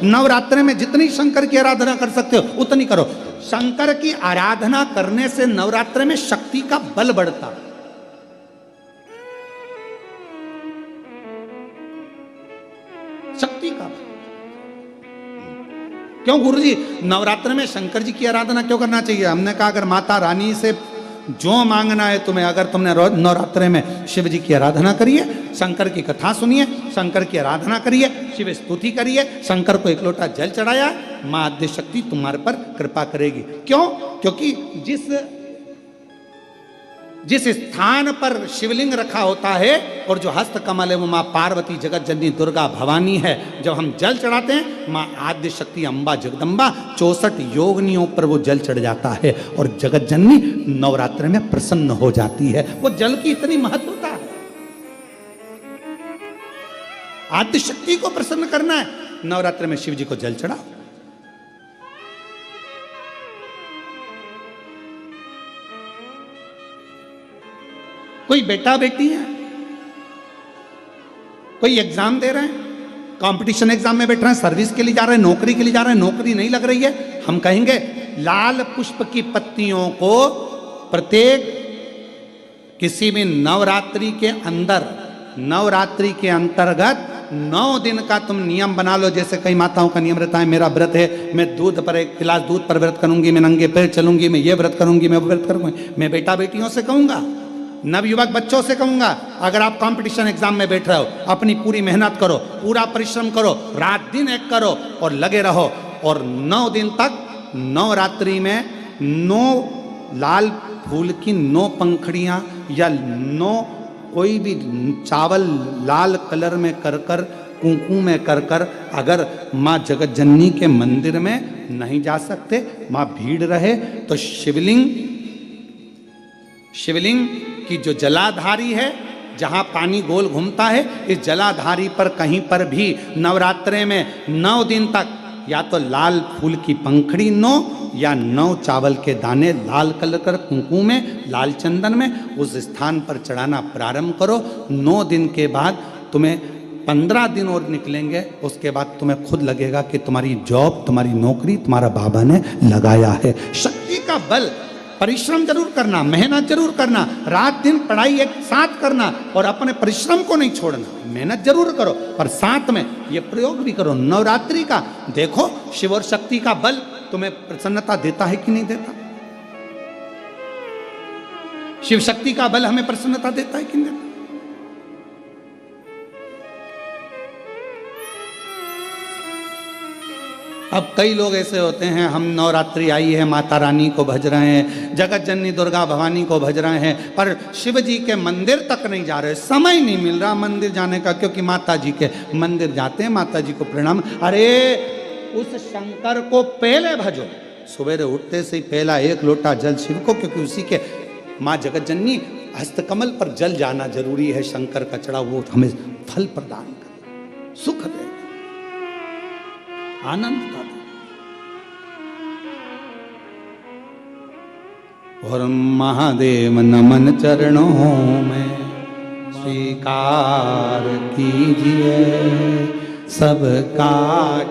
नवरात्रि में जितनी शंकर की आराधना कर सकते हो उतनी करो। शंकर की आराधना करने से नवरात्रि में शक्ति का बल बढ़ता। शक्ति का बल। क्यों गुरुजी नवरात्र में शंकर जी की आराधना क्यों करना चाहिए? हमने कहा अगर माता रानी से जो मांगना है तुम्हें, अगर तुमने नवरात्रे में शिव जी की आराधना करिए, शंकर की कथा सुनिए, शंकर की आराधना करिए, शिव स्तुति करिए, शंकर को एक लोटा जल चढ़ाया, मां आद्य शक्ति तुम्हारे पर कृपा करेगी। क्यों? क्योंकि जिस स्थान पर शिवलिंग रखा होता है और जो हस्त कमल है वो मां पार्वती जगत जननी दुर्गा भवानी है। जब हम जल चढ़ाते हैं मां आद्य शक्ति अम्बा जगदम्बा 64 योगिनियों पर वो जल चढ़ जाता है और जगत जननी नवरात्र में प्रसन्न हो जाती है। वो जल की इतनी महत्वता है। आद्य शक्ति को प्रसन्न करना है, नवरात्र में शिव जी को जल चढ़ाओ। कोई बेटा बेटी है, कोई एग्जाम दे रहे हैं, कंपटीशन एग्जाम में बैठ रहे हैं, सर्विस के लिए जा रहे हैं, नौकरी के लिए जा रहे हैं, नौकरी नहीं लग रही है, हम कहेंगे लाल पुष्प की पत्तियों को प्रत्येक किसी भी नवरात्रि के अंतर्गत 9 दिन का तुम नियम बना लो। जैसे कई माताओं का नियम रहता है, मेरा व्रत है, मैं दूध पर 1 गिलास दूध पर व्रत करूंगी, मैं नंगे पैर चलूंगी, मैं ये व्रत करूंगी, मैं वो व्रत करूंगी। मैं बेटा बेटियों से कहूंगा, नवयुवक बच्चों से कहूंगा, अगर आप कंपटीशन एग्जाम में बैठ रहे हो, अपनी पूरी मेहनत करो, पूरा परिश्रम करो, रात दिन एक करो और लगे रहो। और 9 दिन तक नवरात्रि में 9 लाल फूल की 9 पंखड़ियां या 9 कोई भी चावल लाल कलर में कर कुंकू में कर अगर माँ जगत जननी के मंदिर में नहीं जा सकते, माँ भीड़ रहे तो शिवलिंग की जो जलाधारी है, जहां पानी गोल घूमता है, इस जलाधारी पर कहीं पर भी नवरात्रे में 9 दिन तक या तो लाल फूल की पंखड़ी 9 या 9 चावल के दाने लाल कलर कर कुंकू में, लाल चंदन में उस स्थान पर चढ़ाना प्रारंभ करो। 9 दिन के बाद तुम्हें 15 दिन और निकलेंगे, उसके बाद तुम्हें खुद लगेगा कि तुम्हारी जॉब, तुम्हारी नौकरी तुम्हारा बाबा ने लगाया है। शक्ति का बल। परिश्रम जरूर करना, मेहनत जरूर करना, रात दिन पढ़ाई एक साथ करना और अपने परिश्रम को नहीं छोड़ना। मेहनत जरूर करो पर साथ में ये प्रयोग भी करो नवरात्रि का। देखो शिव और शक्ति का बल तुम्हें प्रसन्नता देता है कि नहीं देता? शिव शक्ति का बल हमें प्रसन्नता देता है कि नहीं देता? अब कई लोग ऐसे होते हैं, हम नवरात्रि आई है, माता रानी को भज रहे हैं, जगत जननी दुर्गा भवानी को भज रहे हैं, पर शिव जी के मंदिर तक नहीं जा रहे, समय नहीं मिल रहा मंदिर जाने का, क्योंकि माता जी के मंदिर जाते हैं, माता जी को प्रणाम। अरे उस शंकर को पहले भजो, सवेरे उठते से ही पहला 1 लोटा जल शिव को, क्योंकि उसी के माँ जगत जननी हस्तकमल पर जल जाना जरूरी है। शंकर का चढ़ा वो हमें फल प्रदान करे, सुख दे, आनंद का दे। और महादेव नमन चरणों में स्वीकार कीजिए, सबका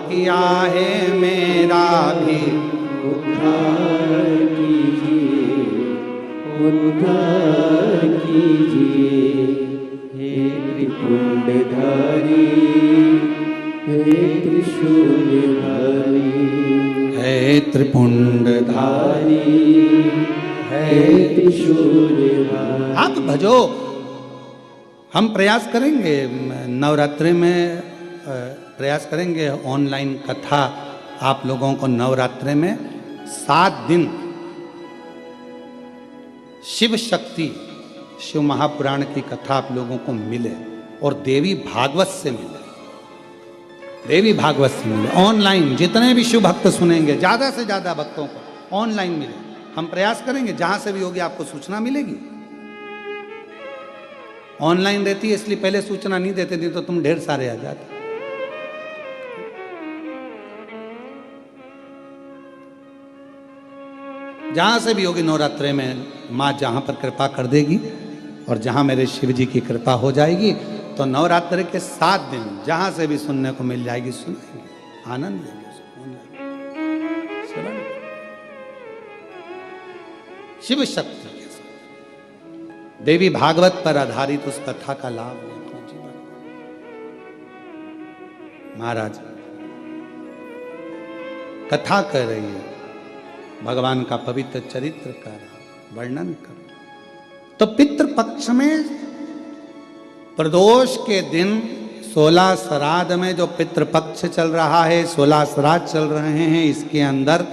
किया है मेरा भी उद्धार कीजिए, उद्धार कीजिए। हे त्रिपुंडधारी, हे त्रिशूलधारी, हे त्रिपुंडधारी, हे त्रिशूलधारी। आप भजो। हम प्रयास करेंगे नवरात्रि में, प्रयास करेंगे ऑनलाइन कथा आप लोगों को नवरात्रि में 7 दिन शिव शक्ति, शिव महापुराण की कथा आप लोगों को मिले और देवी भागवत से मिले, देवी भागवत से मिले ऑनलाइन। जितने भी शिव भक्त सुनेंगे, ज्यादा से ज्यादा भक्तों को ऑनलाइन मिले। हम प्रयास करेंगे जहां से भी होगी आपको सूचना मिलेगी। ऑनलाइन रहती है इसलिए पहले सूचना नहीं देते थे, तो तुम ढेर सारे आ जाते। जहां से भी होगी नवरात्रे में, माँ जहां पर कृपा कर देगी और जहां मेरे शिव जी की कृपा हो जाएगी, तो नवरात्रि के 7 दिन जहां से भी सुनने को मिल जाएगी, सुनेंगे। आनंद लेंगे, सुकून लेंगे। श्रवण शिव शक्ति के साथ देवी भागवत पर आधारित उस कथा का लाभ लें अपने जीवन में। महाराज कथा कर रही है, भगवान का पवित्र चरित्र का वर्णन कर। तो पितृपक्ष में प्रदोष के दिन 16 श्राद्ध में जो पितृपक्ष चल रहा है, 16 श्राद्ध चल रहे हैं, इसके अंदर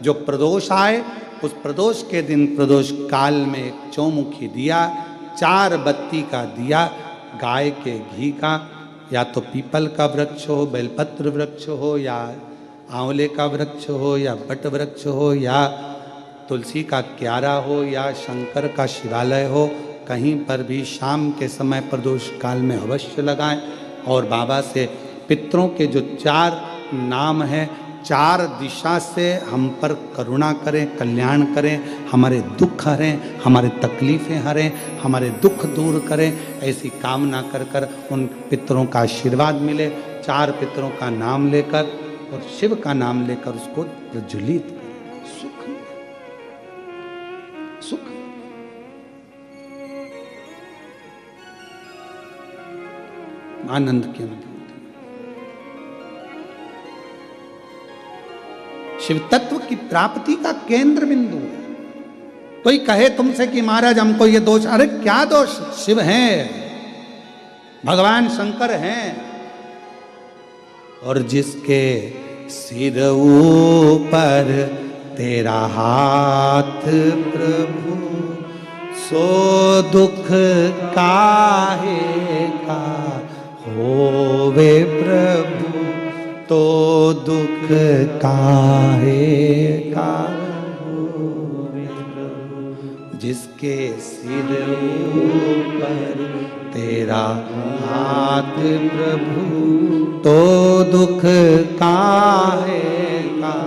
जो प्रदोष आए, उस प्रदोष के दिन प्रदोष काल में एक चौमुखी दिया, 4 बत्ती का दिया, गाय के घी का, या तो पीपल का वृक्ष हो, बेलपत्र वृक्ष हो, या आंवले का वृक्ष हो, या बट वृक्ष हो, या तुलसी का क्यारा हो, या शंकर का शिवालय हो, कहीं पर भी शाम के समय प्रदोष काल में अवश्य लगाएं। और बाबा से पितरों के जो 4 नाम हैं, 4 दिशा से हम पर करुणा करें, कल्याण करें, हमारे दुख हरें, हमारे तकलीफ़ें हरें, हमारे दुख दूर करें, ऐसी कामना कर कर उन पितरों का आशीर्वाद मिले। 4 पितरों का नाम लेकर और शिव का नाम लेकर उसको प्रज्वलित करें। सुख सुख आनंद की अनुभूति। शिव तत्व की प्राप्ति का केंद्र बिंदु है। कोई कहे तुमसे कि महाराज हमको ये दोष, अरे क्या दोष, शिव हैं, भगवान शंकर हैं। और जिसके सिर ऊपर तेरा हाथ प्रभु, सो दुख काहे का होवे प्रभु, तो दुख काहे का होवे प्रभु। जिसके सिर ऊपर तेरा हाथ प्रभु, तो दुख काहे का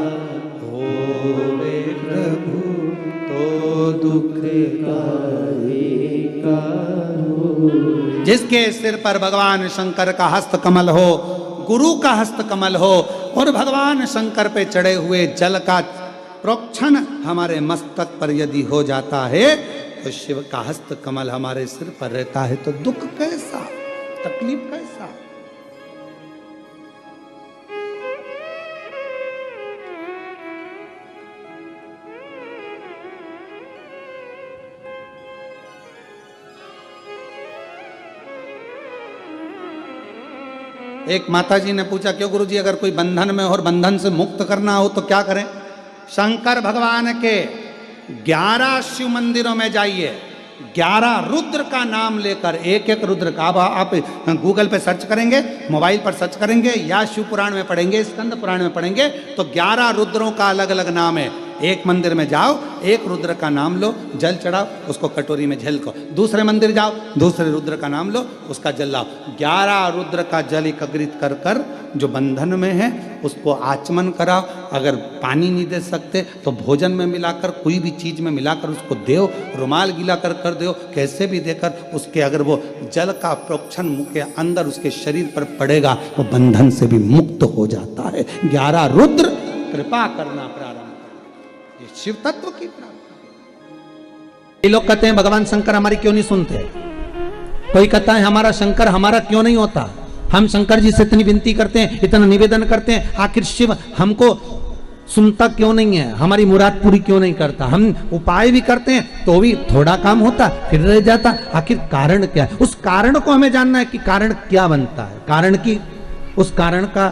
होवे प्रभु, तो दुख काहे का होवे। जिसके सिर पर भगवान शंकर का हस्त कमल हो, गुरु का हस्त कमल हो, और भगवान शंकर पे चढ़े हुए जल का प्रोक्षण हमारे मस्तक पर यदि हो जाता है, तो शिव का हस्त कमल हमारे सिर पर रहता है, तो दुख कैसा, तकलीफ कैसा। एक माताजी ने पूछा, क्यों गुरुजी, अगर कोई बंधन में हो और बंधन से मुक्त करना हो तो क्या करें? शंकर भगवान के 11 शिव मंदिरों में जाइए, 11 रुद्र का नाम लेकर, एक एक रुद्र का, आप गूगल पे सर्च करेंगे, मोबाइल पर सर्च करेंगे, या शिव पुराण में पढ़ेंगे, स्कंद पुराण में पढ़ेंगे, तो 11 रुद्रों का अलग अलग नाम है। एक मंदिर में जाओ, एक रुद्र का नाम लो, जल चढ़ाओ, उसको कटोरी में झलको। दूसरे मंदिर जाओ, दूसरे रुद्र का नाम लो, उसका जल लाओ। 11 रुद्र का जल एकत्रित कर कर जो बंधन में है उसको आचमन कराओ। अगर पानी नहीं दे सकते तो भोजन में मिलाकर, कोई भी चीज़ में मिलाकर उसको देओ, रुमाल गीला कर दो, कैसे भी देकर उसके, अगर वो जल का प्रोक्षण मुंह के अंदर उसके शरीर पर पड़ेगा, वो बंधन से भी मुक्त हो जाता है। 11 रुद्र कृपा करना प्रारंभ, ये शिव तत्व की प्राप्ति। ये लोग कहते हैं भगवान शंकर हमारी क्यों नहीं सुनते, कोई कहता है हमारा शंकर हमारा क्यों नहीं होता, हम शंकर जी से इतनी विनती करते हैं, इतना निवेदन करते हैं, आखिर शिव हमको सुनता क्यों नहीं है, हमारी मुराद पूरी क्यों नहीं करता। हम उपाय भी करते हैं तो भी थोड़ा काम होता फिर रह जाता, आखिर कारण क्या है? उस कारण को हमें जानना है कि कारण क्या बनता है, कारण की, उस कारण का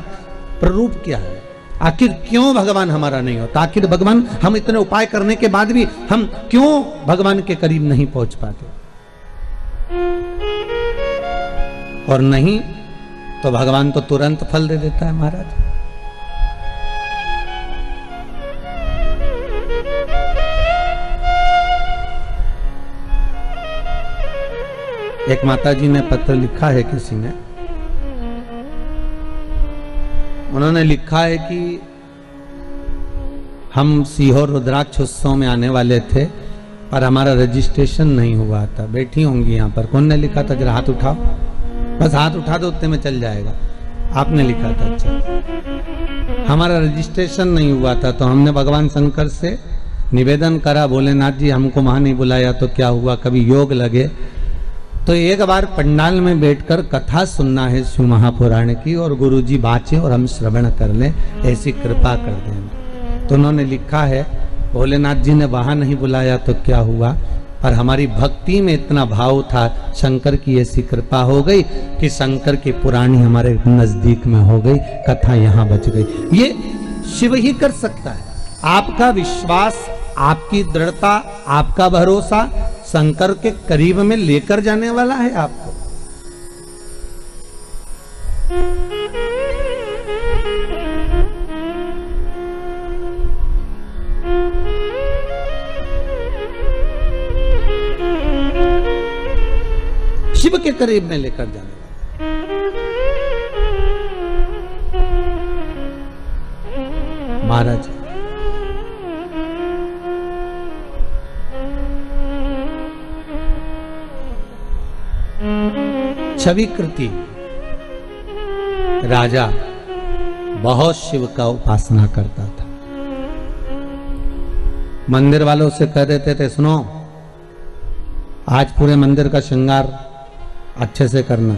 प्ररूप क्या है, आखिर क्यों भगवान हमारा नहीं होता, आखिर भगवान, हम इतने उपाय करने के बाद भी हम क्यों भगवान के करीब नहीं पहुंच पाते। और नहीं तो भगवान तो तुरंत फल दे देता है महाराज। एक माताजी ने पत्र लिखा है किसी ने, उन्होंने लिखा है कि हम सीहोर रुद्राक्ष उत्सव में आने वाले थे पर हमारा रजिस्ट्रेशन नहीं हुआ था। बैठी होंगी यहाँ पर, कौन ने लिखा था, जरा हाथ उठाओ, बस हाथ उठा दो, उतने में चल जाएगा। आपने लिखा था? अच्छा, हमारा रजिस्ट्रेशन नहीं हुआ था तो हमने भगवान शंकर से निवेदन करा, भोलेनाथ जी हमको वहां नहीं बुलाया तो क्या हुआ, कभी योग लगे तो एक बार पंडाल में बैठकर कथा सुनना है शिव महापुराण की, और गुरुजी बाँचे और हम श्रवण कर लें, ऐसी कृपा कर दें। तो उन्होंने लिखा है, भोलेनाथ जी ने वहां नहीं बुलाया तो क्या हुआ, पर हमारी भक्ति में इतना भाव था, शंकर की ऐसी कृपा हो गई कि शंकर की पुराणी हमारे नजदीक में हो गई, कथा यहाँ बच गई। ये शिव ही कर सकता है। आपका विश्वास, आपकी दृढ़ता, आपका भरोसा शंकर के करीब में लेकर जाने वाला है आपको। शिव के करीब में लेकर जाने वाला महाराज। छविकृति राजा बहुत शिव का उपासना करता था। मंदिर वालों से कह देते थे, सुनो आज पूरे मंदिर का श्रृंगार अच्छे से करना।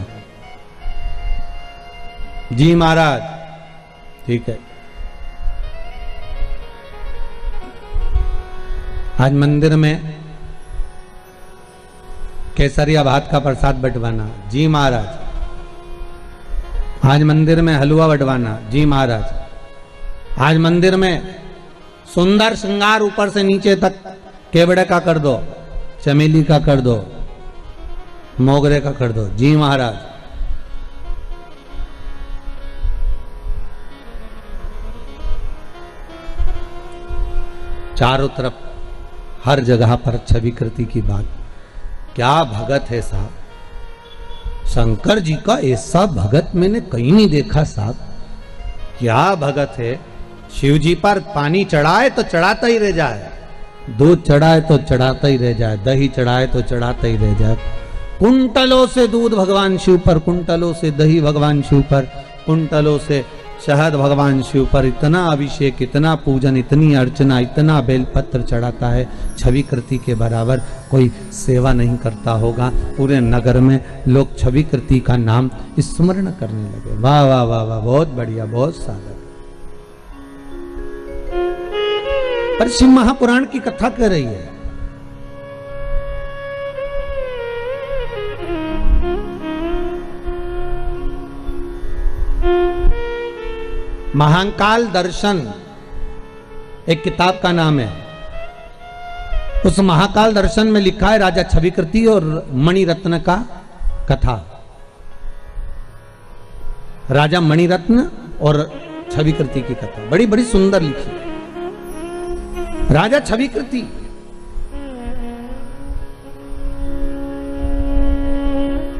जी महाराज, ठीक है। आज मंदिर में केसरिया भात का प्रसाद बंटवाना। जी महाराज। आज मंदिर में हलवा बंटवाना। जी महाराज। आज मंदिर में सुंदर श्रृंगार ऊपर से नीचे तक केवड़े का कर दो, चमेली का कर दो, मोगरे का कर दो। जी महाराज। चारों तरफ हर जगह पर छविकृति की बात। क्या भगत है साहब, शंकर जी का ऐसा भगत मैंने कहीं नहीं देखा साहब। क्या भगत है, शिव जी पर पानी चढ़ाए तो चढ़ाता ही रह जाए, दूध चढ़ाए तो चढ़ाता ही रह जाए, दही चढ़ाए तो चढ़ाता ही रह जाए। कुंटलों से दूध भगवान शिव पर, कुंटलों से दही भगवान शिव पर, कुंटलों से शहद भगवान शिव पर। इतना अभिषेक, इतना पूजन, इतनी अर्चना, इतना बेलपत्र चढ़ाता है, छविकृति के बराबर कोई सेवा नहीं करता होगा। पूरे नगर में लोग छविकृति का नाम स्मरण करने लगे। वाह वाह वाह वाह, बहुत बढ़िया, बहुत साधक। पर शिव महापुराण की कथा कर रही है। महाकाल दर्शन एक किताब का नाम है। उस महाकाल दर्शन में लिखा है राजा छविकृति और मणिरत्न का कथा। राजा मणिरत्न और छविकृति की कथा बड़ी बड़ी सुंदर लिखी। राजा छविकृति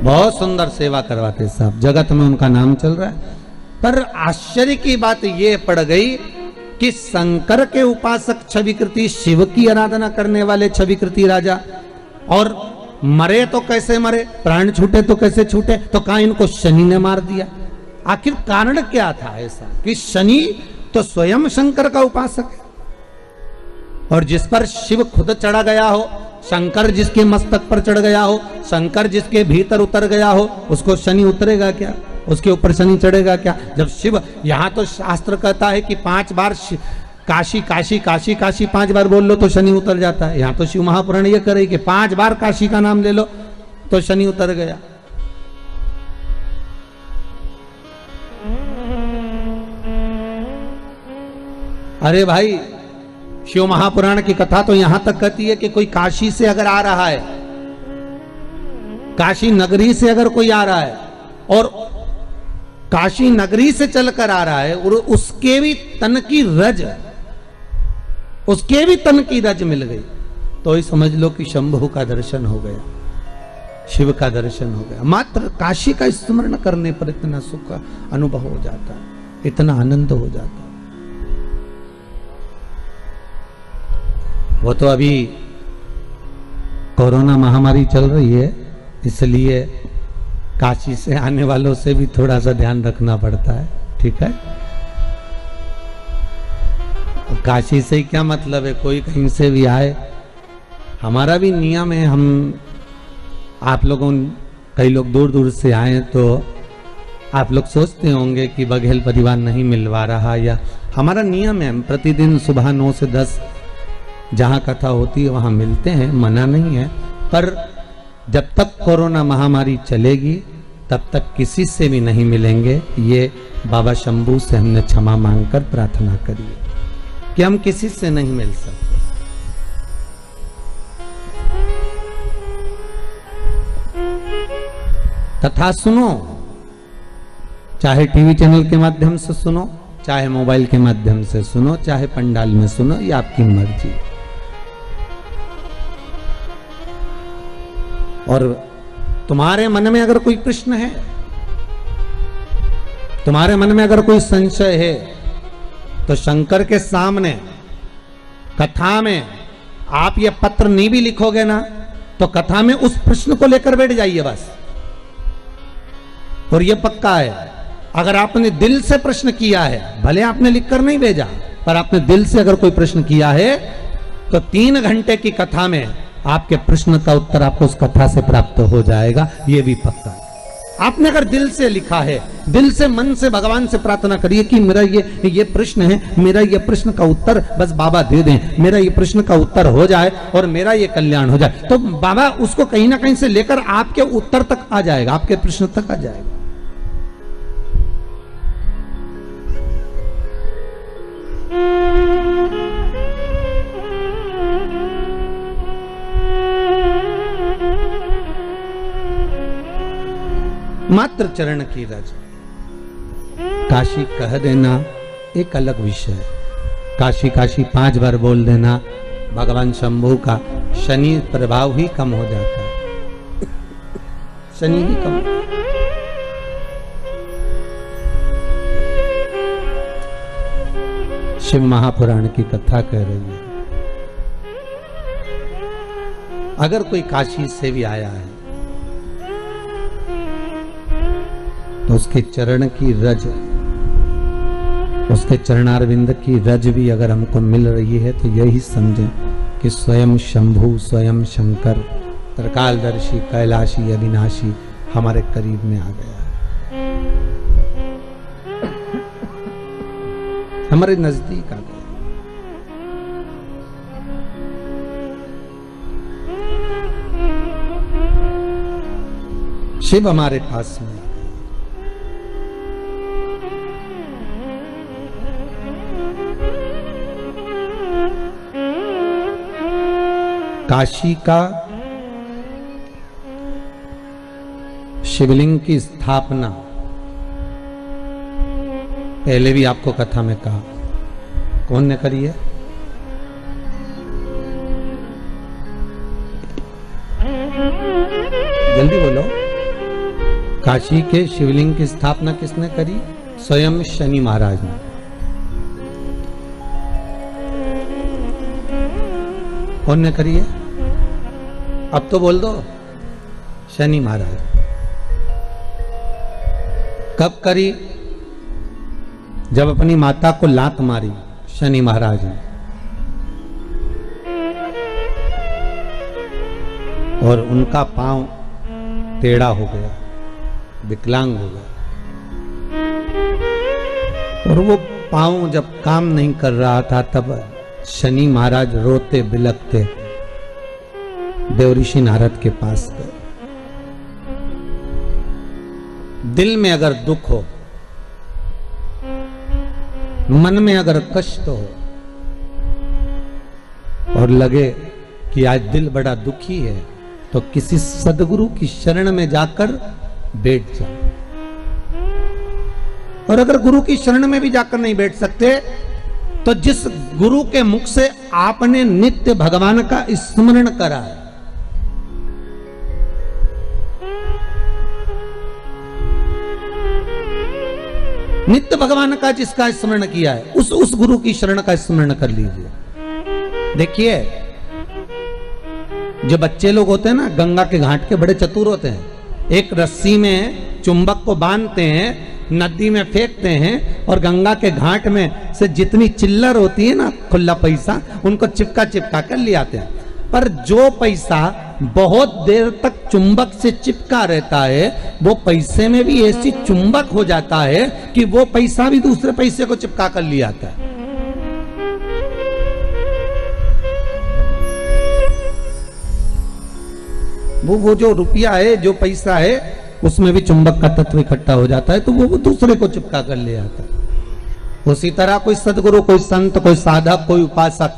बहुत सुंदर सेवा करवाते साहब, जगत में उनका नाम चल रहा है। पर आश्चर्य की बात यह पड़ गई कि शंकर के उपासक छविकृति, शिव की आराधना करने वाले छविकृति राजा, और मरे तो कैसे मरे, प्राण छूटे तो कैसे छूटे, तो कहा इनको शनि ने मार दिया। आखिर कारण क्या था ऐसा कि शनि तो स्वयं शंकर का उपासक है, और जिस पर शिव खुद चढ़ा गया हो, शंकर जिसके मस्तक पर चढ़ गया हो, शंकर जिसके भीतर उतर गया हो, उसको शनि उतरेगा क्या, उसके ऊपर शनि चढ़ेगा क्या? जब शिव, यहां तो शास्त्र कहता है कि 5 बार काशी काशी काशी काशी 5 बार बोल लो तो शनि उतर जाता है। यहां तो शिव महापुराण ये करे कि 5 बार काशी का नाम ले लो तो शनि उतर गया। अरे भाई, शिव महापुराण की कथा तो यहां तक कहती है कि कोई काशी से अगर आ रहा है, काशी नगरी से अगर कोई आ रहा है और काशी नगरी से चलकर आ रहा है और उसके भी तन की रज, उसके भी तन की रज मिल गई तो ही समझ लो कि शंभु का दर्शन हो गया, शिव का दर्शन हो गया। मात्र काशी का स्मरण करने पर इतना सुख अनुभव हो जाता है, इतना आनंद हो जाता है। वो तो अभी कोरोना महामारी चल रही है, इसलिए काशी से आने वालों से भी थोड़ा सा ध्यान रखना पड़ता है, ठीक है। काशी से ही क्या मतलब है, कोई कहीं से भी आए, हमारा भी नियम है। हम आप लोगों, कई लोग दूर दूर से आए तो आप लोग सोचते होंगे कि बघेल परिवार नहीं मिलवा रहा, या हमारा नियम है, हम प्रतिदिन सुबह 9 से 10 जहाँ कथा होती है वहाँ मिलते हैं, मना नहीं है। पर जब तक कोरोना महामारी चलेगी तब तक किसी से भी नहीं मिलेंगे। ये बाबा शंभू से हमने क्षमा मांगकर प्रार्थना करी कि हम किसी से नहीं मिल सकते। कथा सुनो, चाहे टीवी चैनल के माध्यम से सुनो, चाहे मोबाइल के माध्यम से सुनो, चाहे पंडाल में सुनो, ये आपकी मर्जी। और तुम्हारे मन में अगर कोई प्रश्न है, तुम्हारे मन में अगर कोई संशय है, तो शंकर के सामने कथा में आप ये पत्र नहीं भी लिखोगे ना, तो कथा में उस प्रश्न को लेकर बैठ जाइए बस। और ये पक्का है, अगर आपने दिल से प्रश्न किया है, भले आपने लिखकर नहीं भेजा, पर आपने दिल से अगर कोई प्रश्न किया है, तो 3 घंटे की कथा में आपके प्रश्न का उत्तर आपको उस कथा से प्राप्त हो जाएगा, ये भी पक्का है। आपने अगर दिल से लिखा है, दिल से मन से भगवान से प्रार्थना करिए कि मेरा ये प्रश्न है, मेरा ये प्रश्न का उत्तर बस बाबा दे दें, मेरा ये प्रश्न का उत्तर हो जाए और मेरा ये कल्याण हो जाए, तो बाबा उसको कहीं ना कहीं से लेकर आपके उत्तर तक आ जाएगा, आपके प्रश्न तक आ जाएगा। मात्र चरण की रज, काशी कह देना एक अलग विषय है। काशी काशी 5 बार बोल देना, भगवान शंभू का शनि प्रभाव ही कम हो जाता है, शनि ही कम। शिव महापुराण की कथा कह रही है, अगर कोई काशी से भी आया है तो उसके चरण की रज, उसके चरणारविंद की रज भी अगर हमको मिल रही है, तो यही समझें कि स्वयं शंभू, स्वयं शंकर, त्रिकालदर्शी, कैलाशी, अविनाशी हमारे करीब में आ गया है, हमारे नजदीक आ गया। शिव हमारे पास में। काशी का शिवलिंग की स्थापना पहले भी आपको कथा में कहा, कौन ने करी है? जल्दी बोलो। काशी के शिवलिंग की स्थापना किसने करी? स्वयं शनि महाराज ने। कौन ने करी है? अब तो बोल दो। शनि महाराज। कब करी? जब अपनी माता को लात मारी शनि महाराज ने, और उनका पांव टेढ़ा हो गया, विकलांग हो गया, और वो पांव जब काम नहीं कर रहा था, तब शनि महाराज रोते बिलखते देवऋषि नारद के पास गए। दिल में अगर दुख हो, मन में अगर कष्ट हो, और लगे कि आज दिल बड़ा दुखी है, तो किसी सदगुरु की शरण में जाकर बैठ जाओ। और अगर गुरु की शरण में भी जाकर नहीं बैठ सकते, तो जिस गुरु के मुख से आपने नित्य भगवान का स्मरण करा है, नित्य भगवान का जिसका स्मरण किया है, उस गुरु की शरण का स्मरण कर लीजिए। देखिए, जो बच्चे लोग होते हैं ना, गंगा के घाट के बड़े चतुर होते हैं, एक रस्सी में चुंबक को बांधते हैं, नदी में फेंकते हैं और गंगा के घाट में से जितनी चिल्लर होती है ना, खुला पैसा, उनको चिपका चिपका कर ले आते हैं। पर जो पैसा बहुत देर तक चुंबक से चिपका रहता है, वो पैसे में भी ऐसी चुंबक हो जाता है कि वो पैसा भी दूसरे पैसे को चिपका कर ले आता है। वो जो रुपया है, जो पैसा है, उसमें भी चुंबक का तत्व इकट्ठा हो जाता है, तो वो दूसरे को चिपका कर ले आता है। उसी तरह कोई सदगुरु, कोई संत, कोई साधक, कोई उपासक,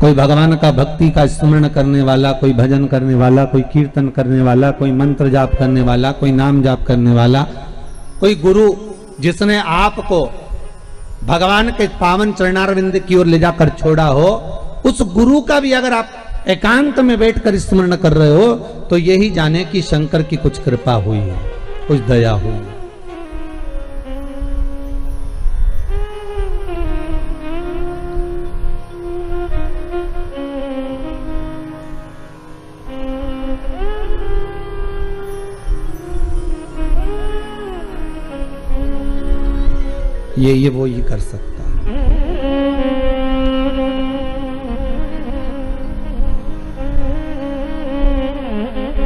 कोई भगवान का भक्ति का स्मरण करने वाला, कोई भजन करने वाला, कोई कीर्तन करने वाला, कोई मंत्र जाप करने वाला, कोई नाम जाप करने वाला, कोई गुरु जिसने आपको भगवान के पावन चरणारविंद की ओर ले जाकर छोड़ा हो, उस गुरु का भी अगर आप एकांत में बैठकर स्मरण कर रहे हो तो यही जाने कि शंकर की कुछ कृपा हुई है, कुछ दया हुई है। ये वो ही कर सकता है।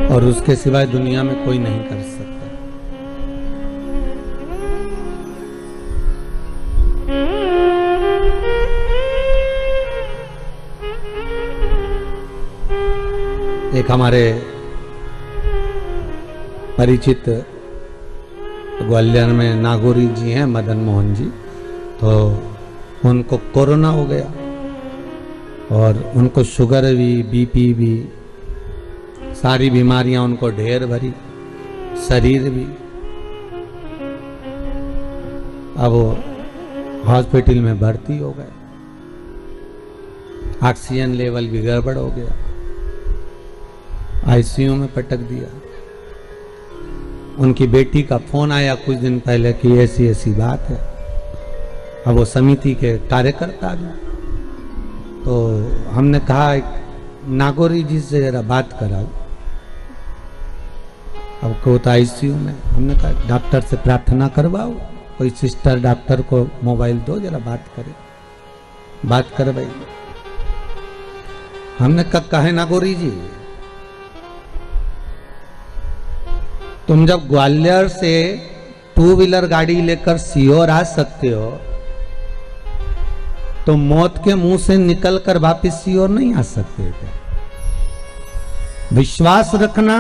और उसके सिवाय दुनिया में कोई नहीं कर सकता। एक हमारे परिचित ग्वालियर में नागौरी जी हैं, मदन मोहन जी, तो उनको कोरोना हो गया और उनको शुगर भी, बीपी भी, सारी बीमारियां उनको ढेर भरी, शरीर भी। अब वो हॉस्पिटल में भर्ती हो गए, ऑक्सीजन लेवल भी गड़बड़ हो गया, आईसीयू में पटक दिया। उनकी बेटी का फोन आया कुछ दिन पहले कि ऐसी ऐसी बात है। अब वो समिति के कार्यकर्ता भी, तो हमने कहा नागौरी जी से जरा बात कराओ। अब को तो आईसीयू में, हमने कहा डॉक्टर से प्रार्थना करवाओ, कोई सिस्टर डॉक्टर को मोबाइल दो, जरा बात करे। बात करवाई। हमने कहा है नागौरी जी, तुम जब ग्वालियर से 2 व्हीलर गाड़ी लेकर सीहोर आ सकते हो, तो मौत के मुंह से निकलकर वापस सीहोर नहीं आ सकते थे। विश्वास रखना,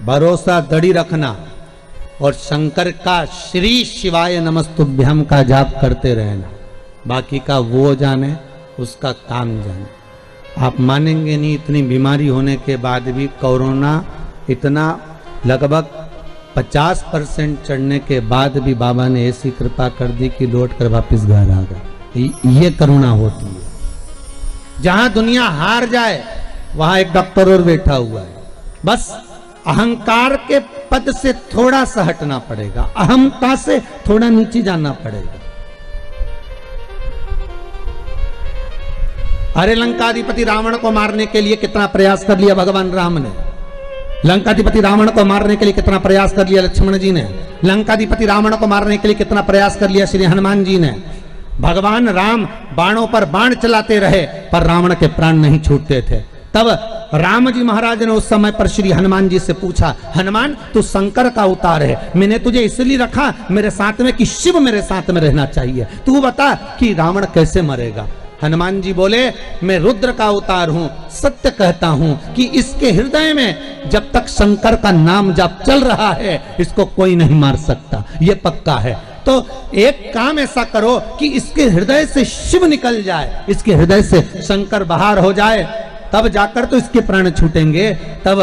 भरोसा दृढ़ रखना और शंकर का श्री शिवाय नमस्तुभ्यम का जाप करते रहना। बाकी का वो जाने, उसका काम जाने। आप मानेंगे नहीं, इतनी बीमारी होने के बाद भी कोरोना इतना लगभग 50% चढ़ने के बाद भी बाबा ने ऐसी कृपा कर दी कि लौट कर वापिस घर आ गए। ये करुणा होती है। जहां दुनिया हार जाए वहां एक डॉक्टर और बैठा हुआ है। बस अहंकार के पद से थोड़ा सा हटना पड़ेगा, अहमता से थोड़ा नीचे जाना पड़ेगा। अरे लंकाधिपति रावण को मारने के लिए कितना प्रयास कर लिया भगवान राम ने। लंकाधिपति रावण को मारने के लिए कितना प्रयास कर लिया लक्ष्मण जी ने। लंकाधिपति रावण को मारने के लिए कितना प्रयास कर लिया श्री हनुमान जी ने। भगवान राम बाणों पर बाण चलाते रहे पर रावण के प्राण नहीं छूटते थे। तब राम जी महाराज ने उस समय पर श्री हनुमान जी से पूछा, हनुमान तू शंकर का अवतार है, मैंने तुझे इसलिए रखा मेरे साथ में कि शिव मेरे साथ में रहना चाहिए, तू बता कि रावण कैसे मरेगा। हनुमान जी बोले, मैं रुद्र का अवतार हूं, सत्य कहता हूं कि इसके हृदय में जब तक शंकर का नाम जप चल रहा है इसको कोई नहीं मार सकता, ये पक्का है। तो एक काम ऐसा करो कि इसके हृदय से शिव निकल जाए, इसके हृदय से शंकर बाहर हो जाए, तब जाकर तो इसके प्राण छूटेंगे। तब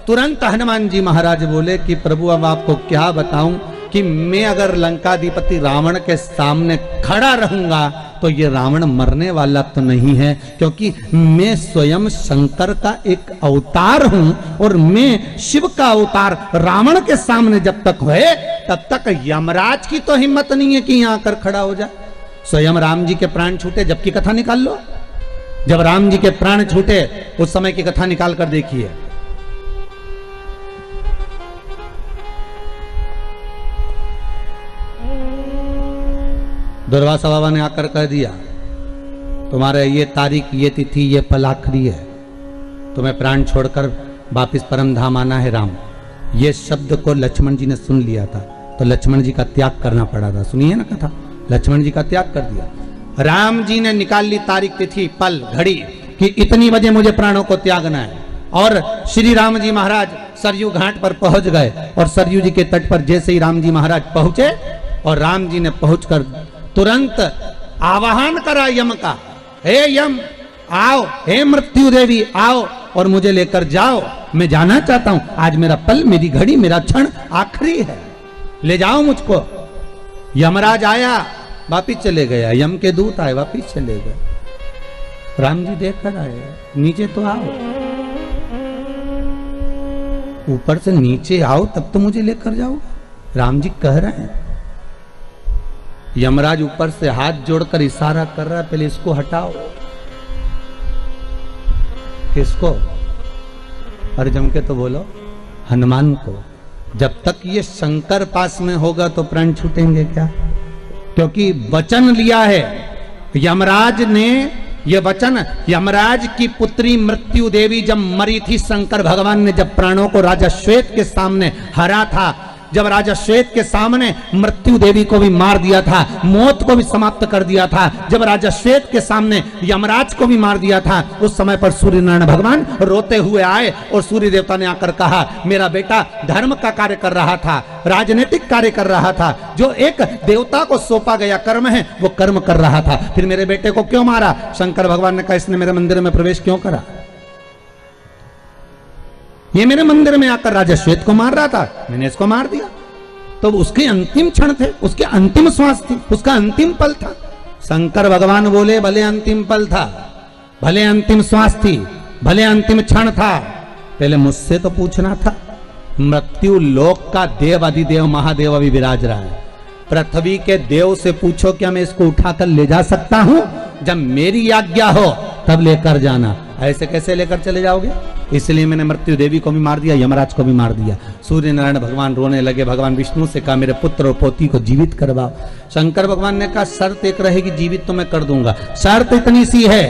तुरंत हनुमान जी महाराज बोले कि प्रभु अब आपको क्या बताऊं कि मैं अगर लंकाधिपति रावण के सामने खड़ा रहूंगा तो ये रावण मरने वाला तो नहीं है, क्योंकि मैं स्वयं शंकर का एक अवतार हूं और मैं शिव का अवतार रावण के सामने जब तक है तब तक यमराज की तो हिम्मत नहीं है कि यहां आकर खड़ा हो जाए। स्वयं राम जी के प्राण छूटे जब की कथा निकाल लो, जब राम जी के प्राण छूटे उस समय की कथा निकाल कर देखिए। दुर्वासा बाबा ने आकर कह दिया तुम्हारे ये तारीख, ये तिथि, ये पल आखिरी है, तुम्हें प्राण छोड़कर वापिस परम धाम आना है राम। ये शब्द को लक्ष्मण जी ने सुन लिया था, तो लक्ष्मण जी का त्याग करना पड़ा था। सुनिए ना कथा, लक्ष्मण जी का त्याग कर दिया। राम जी ने निकाल ली तारीख, तिथि, पल, घड़ी कि इतनी बजे मुझे प्राणों को त्यागना है। और श्री राम जी महाराज सरयू घाट पर पहुंच गए, और सरयू जी के तट पर जैसे ही राम जी महाराज पहुंचे, और राम जी ने पहुंचकर तुरंत आवाहन करा यम का, हे यम आओ, हे मृत्यु देवी आओ और मुझे लेकर जाओ, मैं जाना चाहता हूं, आज मेरा पल, मेरी घड़ी, मेरा क्षण आखिरी है, ले जाओ मुझको। यमराज आया, वापिस चले गया। यम के दूत आए, वापिस चले गए। राम जी देख कर आए, नीचे तो आओ, ऊपर से नीचे आओ तब तो मुझे लेकर जाओ। राम जी कह रहे हैं। यमराज ऊपर से हाथ जोड़कर इशारा कर रहा है, पहले इसको हटाओ। किसको? और जम के तो बोलो हनुमान को। जब तक ये शंकर पास में होगा तो प्राण छूटेंगे क्या? क्योंकि वचन लिया है यमराज ने। ये वचन, यमराज की पुत्री मृत्यु देवी जब मरी थी, शंकर भगवान ने जब प्राणों को राजा श्वेत के सामने हरा था, जब राजा श्वेत के सामने मृत्यु देवी को भी मार दिया था, मौत को भी समाप्त कर दिया था, जब राजा श्वेत के सामने यमराज को भी मार दिया था, उस समय पर सूर्य नारायण भगवान रोते हुए आए और सूर्य देवता ने आकर कहा, मेरा बेटा धर्म का कार्य कर रहा था, राजनीतिक कार्य कर रहा था, जो एक देवता को सौंपा गया कर्म है वो कर्म कर रहा था, फिर मेरे बेटे को क्यों मारा? शंकर भगवान ने कहा, इसने मेरे मंदिर में प्रवेश क्यों करा? ये मेरे मंदिर में आकर राजा श्वेत को मार रहा था, मैंने इसको मार दिया। तो उसके अंतिम क्षण थे, उसके अंतिम श्वास थी, उसका अंतिम पल था। शंकर भगवान बोले, भले अंतिम पल था, भले अंतिम श्वास थी, भले अंतिम क्षण था, पहले मुझसे तो पूछना था। मृत्यु लोक का देव अधिदेव महादेव अभी विराज रहा है, पृथ्वी के देव से पूछो क्या मैं इसको उठाकर ले जा सकता हूं? जब मेरी आज्ञा हो तब लेकर जाना, ऐसे कैसे लेकर चले जाओगे? इसलिए मैंने मृत्यु देवी को भी मार दिया, यमराज को भी मार दिया। सूर्य नारायण भगवान रोने लगे, भगवान विष्णु से कहा, मेरे पुत्र और पोती को जीवित करवाओ। शंकर भगवान ने कहा, शर्त एक रहेगी, जीवित तो मैं कर दूंगा, शर्त इतनी सी है,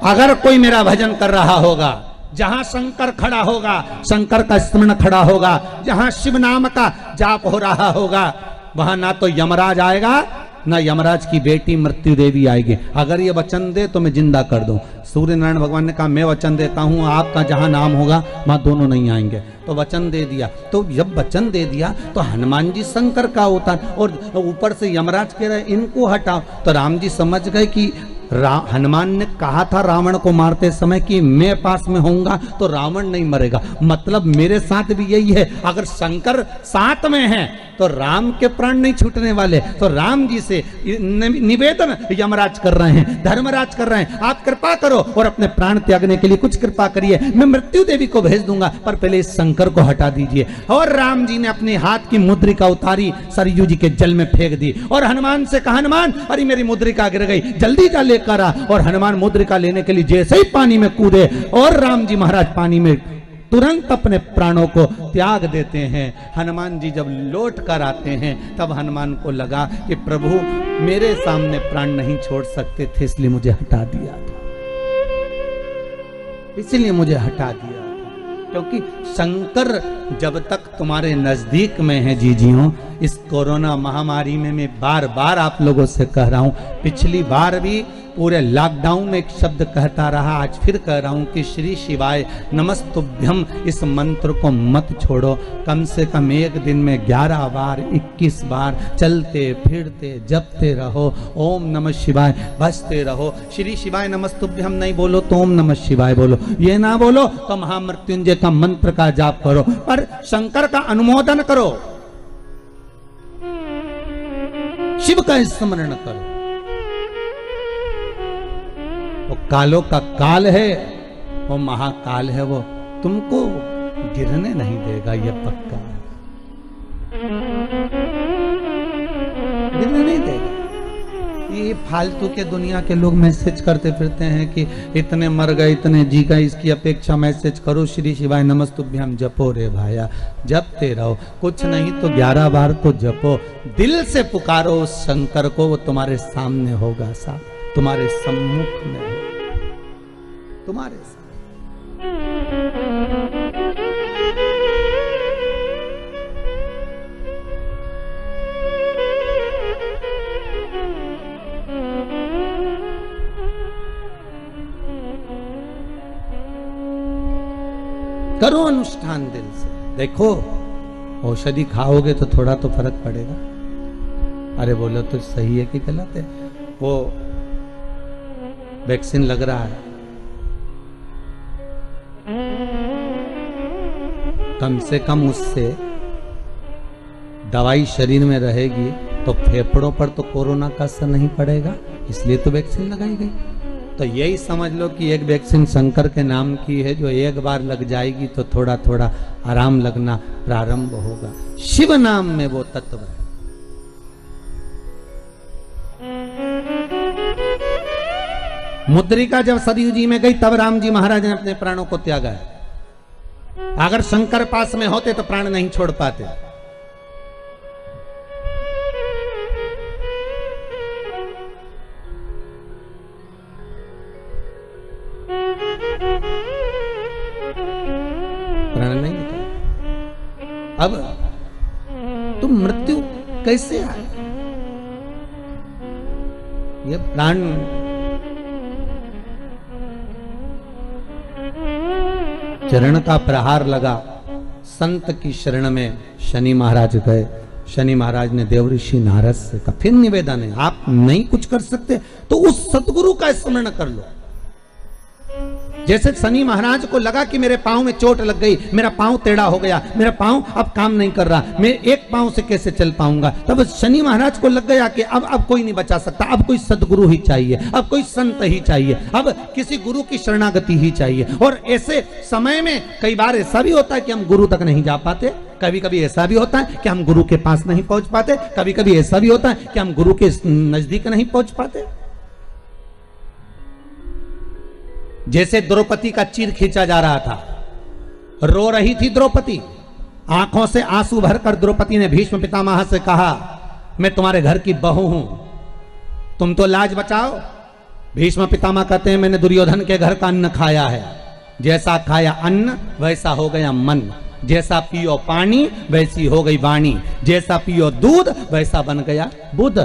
अगर कोई मेरा भजन कर रहा होगा, जहां शंकर खड़ा होगा, शंकर का स्मरण खड़ा होगा, जहां शिव नाम का जाप हो रहा होगा, वहां ना तो यमराज आएगा ना यमराज की बेटी मृत्यु देवी आएगी। अगर ये वचन दे तो मैं जिंदा कर दूं। सूर्य नारायण भगवान ने कहा, मैं वचन देता हूं, आपका जहां नाम होगा वहां दोनों नहीं आएंगे। तो वचन दे दिया। तो जब वचन दे दिया तो हनुमान जी शंकर का अवतार, और ऊपर से यमराज कह रहे इनको हटाओ। तो राम जी समझ गए कि हनुमान ने कहा था रावण को मारते समय कि मैं पास में होऊंगा तो रावण नहीं मरेगा, मतलब मेरे साथ भी यही है, अगर शंकर साथ में है तो राम के प्राण नहीं छूटने वाले। तो राम जी से निवेदन यमराज कर रहे हैं, धर्मराज कर रहे हैं, आप कृपा करो और अपने प्राण त्यागने के लिए कुछ कृपा करिए, मैं मृत्यु देवी को भेज दूंगा, पर पहले इस शंकर को हटा दीजिए। और राम जी ने अपने हाथ की मुद्रिका उतारी, सरयू जी के जल में फेंक दी, और हनुमान से कहा, हनुमान अरे मेरी मुद्रिका गिर गई, जल्दी जा लेकर आ। और हनुमान मुद्रिका लेने के लिए जैसे ही पानी में कूदे, और राम जी महाराज पानी में तुरंत अपने प्राणों को त्याग देते हैं। हनुमान जी जब लौट कर आते हैं तब हनुमान को लगा कि प्रभु मेरे सामने प्राण नहीं छोड़ सकते थे, इसलिए मुझे हटा दिया था, इसलिए मुझे हटा दिया था। क्योंकि शंकर जब तक तुम्हारे नजदीक में है जीजियों, इस कोरोना महामारी में मैं बार बार आप लोगों से कह रहा हूं, पिछली बार भी पूरे लॉकडाउन में एक शब्द कहता रहा, आज फिर कह रहा हूं कि श्री शिवाय नमस्तुभ्यम इस मंत्र को मत छोड़ो। कम से कम एक दिन में 11 बार 21 बार चलते फिरते जपते रहो, ओम नमः शिवाय बसते रहो। श्री शिवाय नमस्तुभ्यम नहीं बोलो तो ओम नमः शिवाय बोलो, ये ना बोलो तो महामृत्युंजय का मंत्र का जाप करो, पर शंकर का अनुमोदन करो, शिव का स्मरण करो। वो कालों का काल है, वो महाकाल है, वो तुमको गिरने नहीं देगा, ये पक्का गिरने नहीं देगा, ये फालतू के दुनिया के लोग मैसेज करते फिरते हैं कि इतने मर गए, इतने जी गए, इसकी अपेक्षा मैसेज करो श्री शिवाय नमस्तुभ्यम जपो रे भाया, जपते रहो। कुछ नहीं तो 11 बार तो जपो, दिल से पुकारो उस शंकर को, वो तुम्हारे सामने होगा साहब, तुम्हारे सम्मुख में हो, तुम्हारे सामने। करो अनुष्ठान दिल से। देखो औषधि खाओगे तो थोड़ा तो फर्क पड़ेगा। अरे बोलो तो सही है कि गलत है? वो वैक्सीन लग रहा है, कम से कम उससे दवाई शरीर में रहेगी तो फेफड़ों पर तो कोरोना का असर नहीं पड़ेगा, इसलिए तो वैक्सीन लगाई गई। तो यही समझ लो कि एक वैक्सीन शंकर के नाम की है, जो एक बार लग जाएगी तो थोड़ा थोड़ा आराम लगना प्रारंभ होगा। शिव नाम में वो तत्व है। मुद्रिका जब सरयू जी में गई तब राम जी महाराज ने अपने प्राणों को त्यागा है। अगर शंकर पास में होते तो प्राण नहीं छोड़ पाते। प्राण नहीं होता। अब तुम मृत्यु कैसे आए? ये प्राण चरण का प्रहार लगा, संत की शरण में शनि महाराज गए। शनि महाराज ने देवऋषि नारद से कहा, फिर निवेदन है, आप नहीं कुछ कर सकते तो उस सतगुरु का स्मरण कर लो। जैसे शनि महाराज को लगा कि मेरे पांव में चोट लग गई, मेरा पांव टेढ़ा हो गया, मेरा पांव अब काम नहीं कर रहा, मैं एक पांव से कैसे चल पाऊंगा। तब शनि महाराज को लग गया कि अब कोई नहीं बचा सकता, अब कोई सदगुरु ही चाहिए, अब कोई संत ही चाहिए, अब किसी गुरु की शरणागति ही चाहिए। और ऐसे समय में कई बार ऐसा भी होता है कि हम गुरु तक नहीं जा पाते, कभी कभी ऐसा भी होता है कि हम गुरु के पास नहीं पहुंच पाते, कभी कभी ऐसा भी होता है कि हम गुरु के नजदीक नहीं पहुंच पाते। जैसे द्रौपदी का चीर खींचा जा रहा था, रो रही थी द्रौपदी, आंखों से आंसू भरकर द्रौपदी ने भीष्म पितामह से कहा, मैं तुम्हारे घर की बहू हूं, तुम तो लाज बचाओ। भीष्म पितामह कहते हैं, मैंने दुर्योधन के घर का अन्न खाया है, जैसा खाया अन्न वैसा हो गया मन, जैसा पियो पानी वैसी हो गई वाणी, जैसा पियो दूध वैसा बन गया बुध।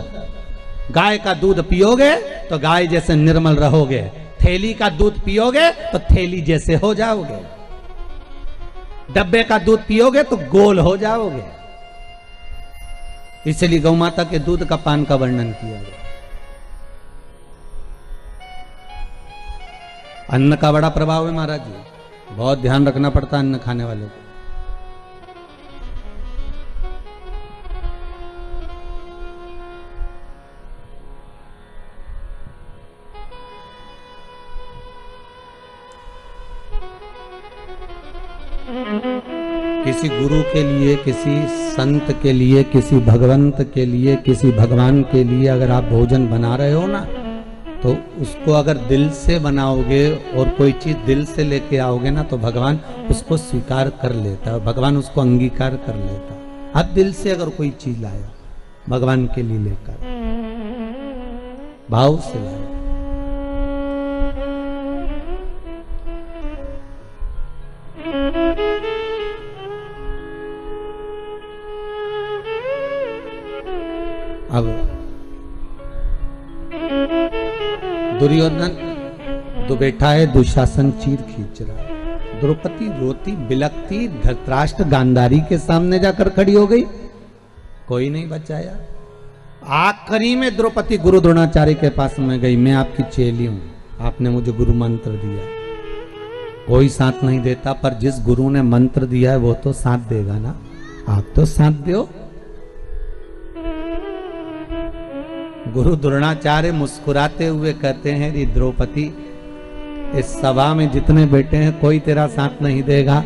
गाय का दूध पियोगे तो गाय जैसे निर्मल रहोगे, थैली का दूध पियोगे तो थैली जैसे हो जाओगे, डब्बे का दूध पियोगे तो गोल हो जाओगे। इसलिए गौ माता के दूध का पान का वर्णन किया गया। अन्न का बड़ा प्रभाव है महाराज जी, बहुत ध्यान रखना पड़ता है अन्न खाने वाले को। किसी गुरु के लिए, किसी संत के लिए, किसी भगवंत के लिए, किसी भगवान के लिए अगर आप भोजन बना रहे हो ना, तो उसको अगर दिल से बनाओगे और कोई चीज दिल से लेके आओगे ना, तो भगवान उसको स्वीकार कर लेता है, भगवान उसको अंगीकार कर लेता है। आप दिल से अगर कोई चीज लाया भगवान के लिए लेकर, भाव से लाया, अब दुर्योधन तो बैठा है, दुशासन चीर खींच रहा है, द्रौपदी रोती बिलकती धृतराष्ट्र गांधारी के सामने जाकर खड़ी हो गई, कोई नहीं बचाया। आखिरी में द्रौपदी गुरु द्रोणाचार्य के पास में गई, मैं आपकी चेली हूं, आपने मुझे गुरु मंत्र दिया। कोई साथ नहीं देता, पर जिस गुरु ने मंत्र दिया है वो तो साथ देगा ना, आप तो साथ दो। गुरु द्रोणाचार्य मुस्कुराते हुए कहते हैं, रे द्रौपदी, इस सभा में जितने बैठे हैं कोई तेरा साथ नहीं देगा,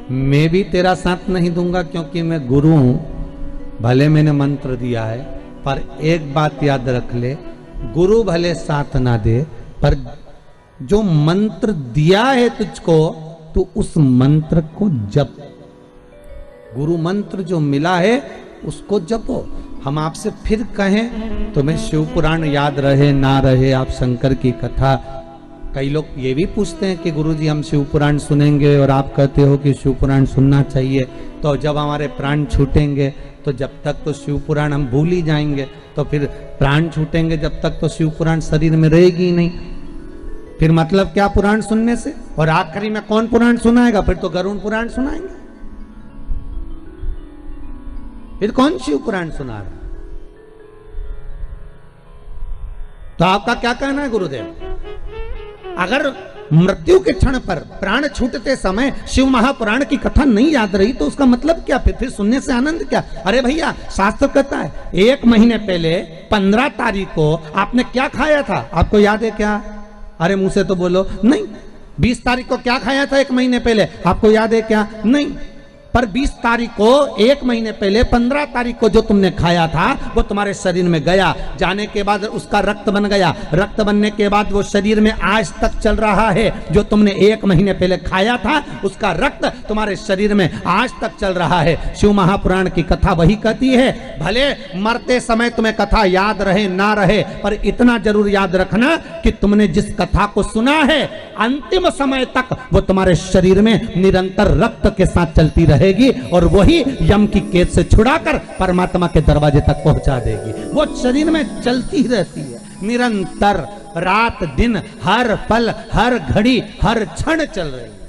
मैं भी तेरा साथ नहीं दूंगा, क्योंकि मैं गुरु हूं। भले मैंने मंत्र दिया है, पर एक बात याद रख ले, गुरु भले साथ ना दे, पर जो मंत्र दिया है तुझको तो उस मंत्र को जप। गुरु मंत्र जो मिला है उसको जपो। हम आपसे फिर कहें, तुम्हें शिव पुराण याद रहे ना रहे, आप शंकर की कथा, कई लोग ये भी पूछते हैं कि गुरुजी हम शिव पुराण सुनेंगे और आप कहते हो कि शिव पुराण सुनना चाहिए, तो जब हमारे प्राण छूटेंगे तो जब तक तो शिव पुराण हम भूल ही जाएंगे, तो फिर प्राण छूटेंगे जब तक तो शिव पुराण शरीर में रहेगी ही नहीं, फिर मतलब क्या पुराण सुनने से? और आखिरी में कौन पुराण सुनाएगा? फिर तो गरुड़ पुराण सुनाएंगे, फिर कौन शिव पुराण सुना रहा? तो आपका क्या कहना है गुरुदेव? अगर मृत्यु के क्षण पर प्राण छूटते समय शिव महापुराण की कथा नहीं याद रही तो उसका मतलब क्या? फिर सुनने से आनंद क्या? अरे भैया, शास्त्र कहता है 1 महीने पहले 15 तारीख को आपने क्या खाया था, आपको याद है क्या? अरे मुंह से तो बोलो। नहीं। 20 तारीख को क्या खाया था 1 महीने पहले, आपको याद है क्या? नहीं। पर 20 तारीख को 1 महीने पहले 15 तारीख को जो तुमने खाया था वो तुम्हारे शरीर में गया, जाने के बाद उसका रक्त बन गया, रक्त बनने के बाद वो शरीर में आज तक चल रहा है। जो तुमने 1 महीने पहले खाया था उसका रक्त तुम्हारे शरीर में आज तक चल रहा है। शिव महापुराण की कथा वही कहती है, भले मरते समय तुम्हें कथा याद रहे ना रहे, पर इतना जरूर याद रखना कि तुमने जिस कथा को सुना है अंतिम समय तक वो तुम्हारे शरीर में निरंतर रक्त के साथ चलती रहे और वही यम की कैद से छुड़ाकर परमात्मा के दरवाजे तक पहुंचा देगी। वो शरीर में चलती रहती है निरंतर, रात दिन, हर पल, हर घड़ी, हर क्षण चल रही है।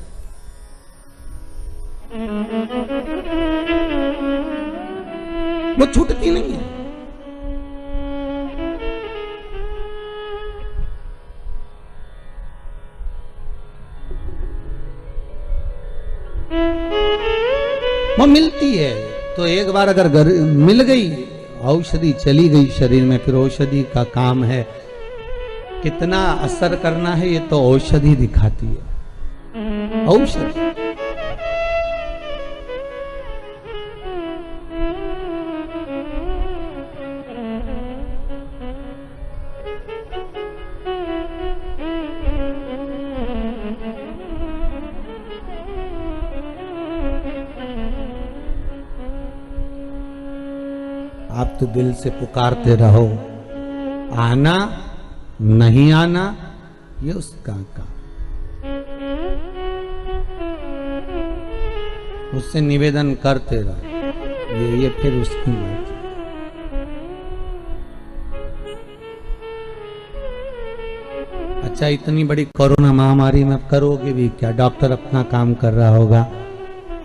वो छूटती नहीं है। वो मिलती है तो एक बार अगर मिल गई, औषधि चली गई शरीर में, फिर औषधि का काम है कितना असर करना है, ये तो औषधि दिखाती है। औषधि आप तो दिल से पुकारते रहो, आना नहीं आना ये उसका काम, उससे निवेदन करते रहो, ये फिर उसकी मर्जी। अच्छा, इतनी बड़ी कोरोना महामारी में करोगे भी क्या? डॉक्टर अपना काम कर रहा होगा,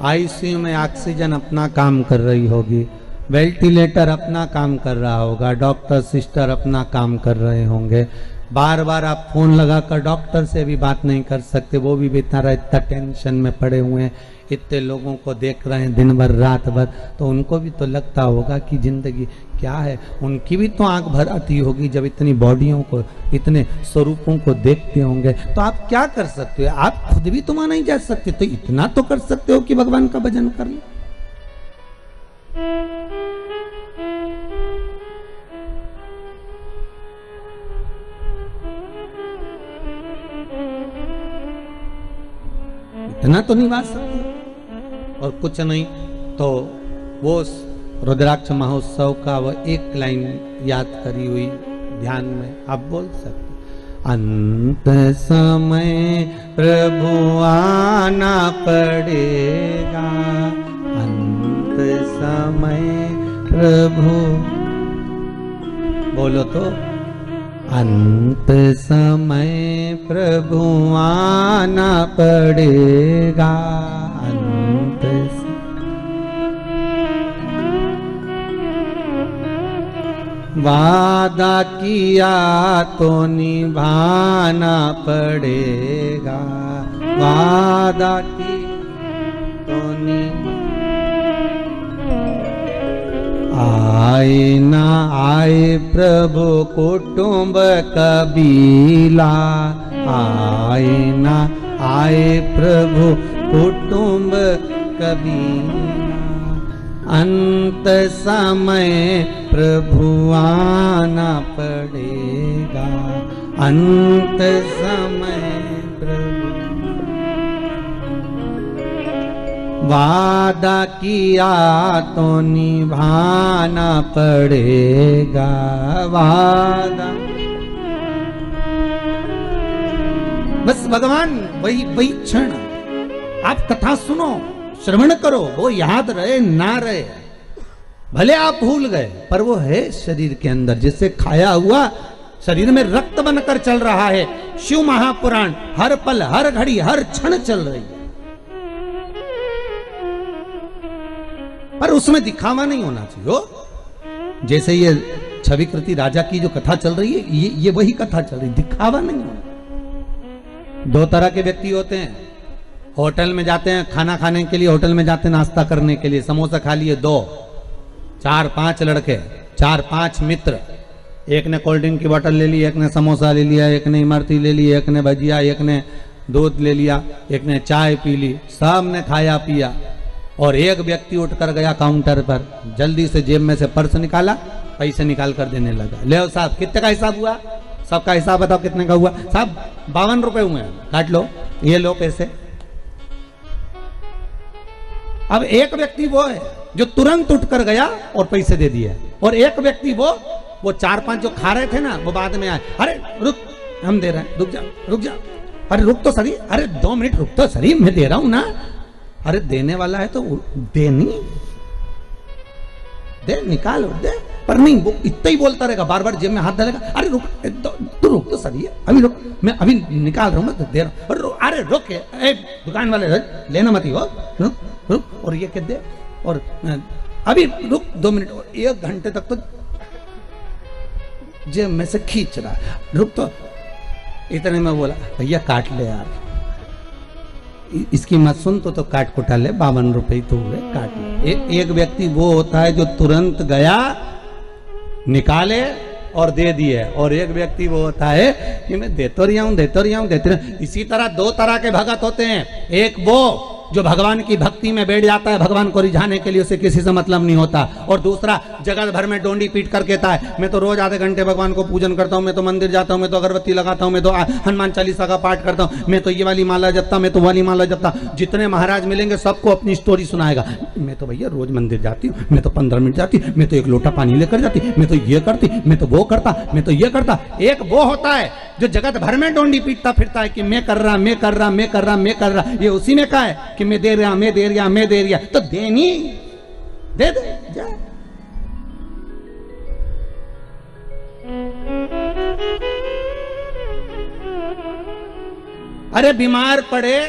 आईसीयू में ऑक्सीजन अपना काम कर रही होगी, वेंटिलेटर अपना काम कर रहा होगा, डॉक्टर सिस्टर अपना काम कर रहे होंगे। बार बार आप फोन लगाकर डॉक्टर से भी बात नहीं कर सकते, वो भी बेचारा इतना टेंशन में पड़े हुए हैं, इतने लोगों को देख रहे हैं दिन भर रात भर, तो उनको भी तो लगता होगा कि जिंदगी क्या है। उनकी भी तो आंख भर आती होगी जब इतनी बॉडियों को, इतने स्वरूपों को देखते होंगे। तो आप क्या कर सकते हो? आप खुद भी तो माना नहीं जा सकते, तो इतना तो कर सकते हो कि भगवान का भजन कर लो। इतना तो नहीं बात सकते। और कुछ नहीं तो वो रुद्राक्ष महोत्सव का वो एक लाइन याद करी हुई ध्यान में आप बोल सकते, अंत समय प्रभु आना पड़ेगा, अंत समय प्रभु, बोलो तो, अंत समय प्रभु आना पड़ेगा, अंत वादा किया तो निभाना पड़ेगा, वादा की तो आए ना आए प्रभु कुटुंब कबीला, आए ना आए प्रभु कुटुंब कबीला, अंत समय प्रभु आना पड़ेगा, अंत समय प्रभु। वादा किया तो निभाना पड़ेगा, वादा। बस भगवान वही वही क्षण, आप कथा सुनो, श्रवण करो, वो याद रहे ना रहे, भले आप भूल गए, पर वो है शरीर के अंदर, जिससे खाया हुआ शरीर में रक्त बनकर चल रहा है। शिव महापुराण हर पल, हर घड़ी, हर क्षण चल रही है, पर उसमें दिखावा नहीं होना चाहिए। जैसे ये छविकृति राजा की जो कथा चल रही है, ये वही कथा चल रही, दिखावा नहीं होना। दो तरह के व्यक्ति होते हैं, होटल में जाते हैं खाना खाने के लिए, होटल में जाते हैं नाश्ता करने के लिए, समोसा खा लिए 2, 4, 5 लड़के, 4, 5 मित्र, एक ने कोल्ड ड्रिंक की बोतल ले ली, एक ने समोसा ले लिया, एक ने इमरती ले ली, एक ने भजिया, एक ने दूध ले लिया, एक ने चाय पी ली, सब ने खाया पिया। और एक व्यक्ति उठकर गया काउंटर पर, जल्दी से जेब में से पर्स निकाला, पैसे निकाल कर देने लगा। ले साहब, कितने का हिसाब हुआ? सबका हिसाब बताओ कितने का हुआ? साहब 52 रुपए हुए हैं, काट लो, ये लो पैसे। अब एक व्यक्ति वो है जो तुरंत उठकर गया और पैसे दे दिए, और एक व्यक्ति वो 4-5 जो खा रहे थे ना, वो बाद में आए, अरे रुक, हम दे रहे हैं, रुक जा रुक जा, अरे रुक तो सही, अरे 2 मिनट रुक तो सही, मैं दे रहा हूं ना। अरे देने वाला है तो देनी दे, निकालो दे, पर नहीं, वो इतना ही बोलता रहेगा, बार बार जेब में हाथ डालेगा, अरे रुक, तू रुक तो सही है, अभी रुक, मैं अभी निकाल रहा हूँ, मैं तो दे रहा हूँ, अरे रुक, दुकान वाले लेना मत ही हो, रुक रुक, और ये कह दे, और अभी रुक 2 मिनट, और 1 घंटे तक तो जेब में से खींच रहा, रुक तो। इतने में बोला, भैया काट ले यार, इसकी मत सुन तो काट कुटा ले, 52 रुपए तो हुए, काट ले। एक व्यक्ति वो होता है जो तुरंत गया, निकाले और दे दिए, और एक व्यक्ति वो होता है कि मैं देता रहा हूं, देता रहा हूं, देते रहा। इसी तरह 2 तरह के भगत होते हैं, एक वो जो भगवान की भक्ति में बैठ जाता है, भगवान को रिझाने के लिए, उसे किसी से मतलब नहीं होता, और दूसरा जगत भर में डोंडी पीट कर कहता है, मैं तो रोज आधे घंटे भगवान को पूजन करता हूँ, मैं तो मंदिर जाता हूँ, मैं तो अगरबत्ती लगाता हूँ, मैं तो हनुमान चालीसा का पाठ करता हूँ, मैं तो ये वाली माला जपता, मैं तो वाली माला जपता। जितने महाराज मिलेंगे सबको अपनी स्टोरी सुनाएगा, मैं तो भैया रोज मंदिर जाती हूँ, मैं तो 15 मिनट जाती, मैं तो 1 लोटा पानी लेकर जाती, मैं तो ये करती, मैं तो वो करता, मैं तो ये करता। एक वो होता है जो जगत भर में डोंडी पीटता फिरता है कि मैं कर रहा, मैं कर रहा, मैं कर रहा, मैं कर रहा। ये उसी में कहा है कि मैं दे रहा, मैं दे रहा, मैं दे रहा, तो देनी दे दे जा। अरे बीमार पड़े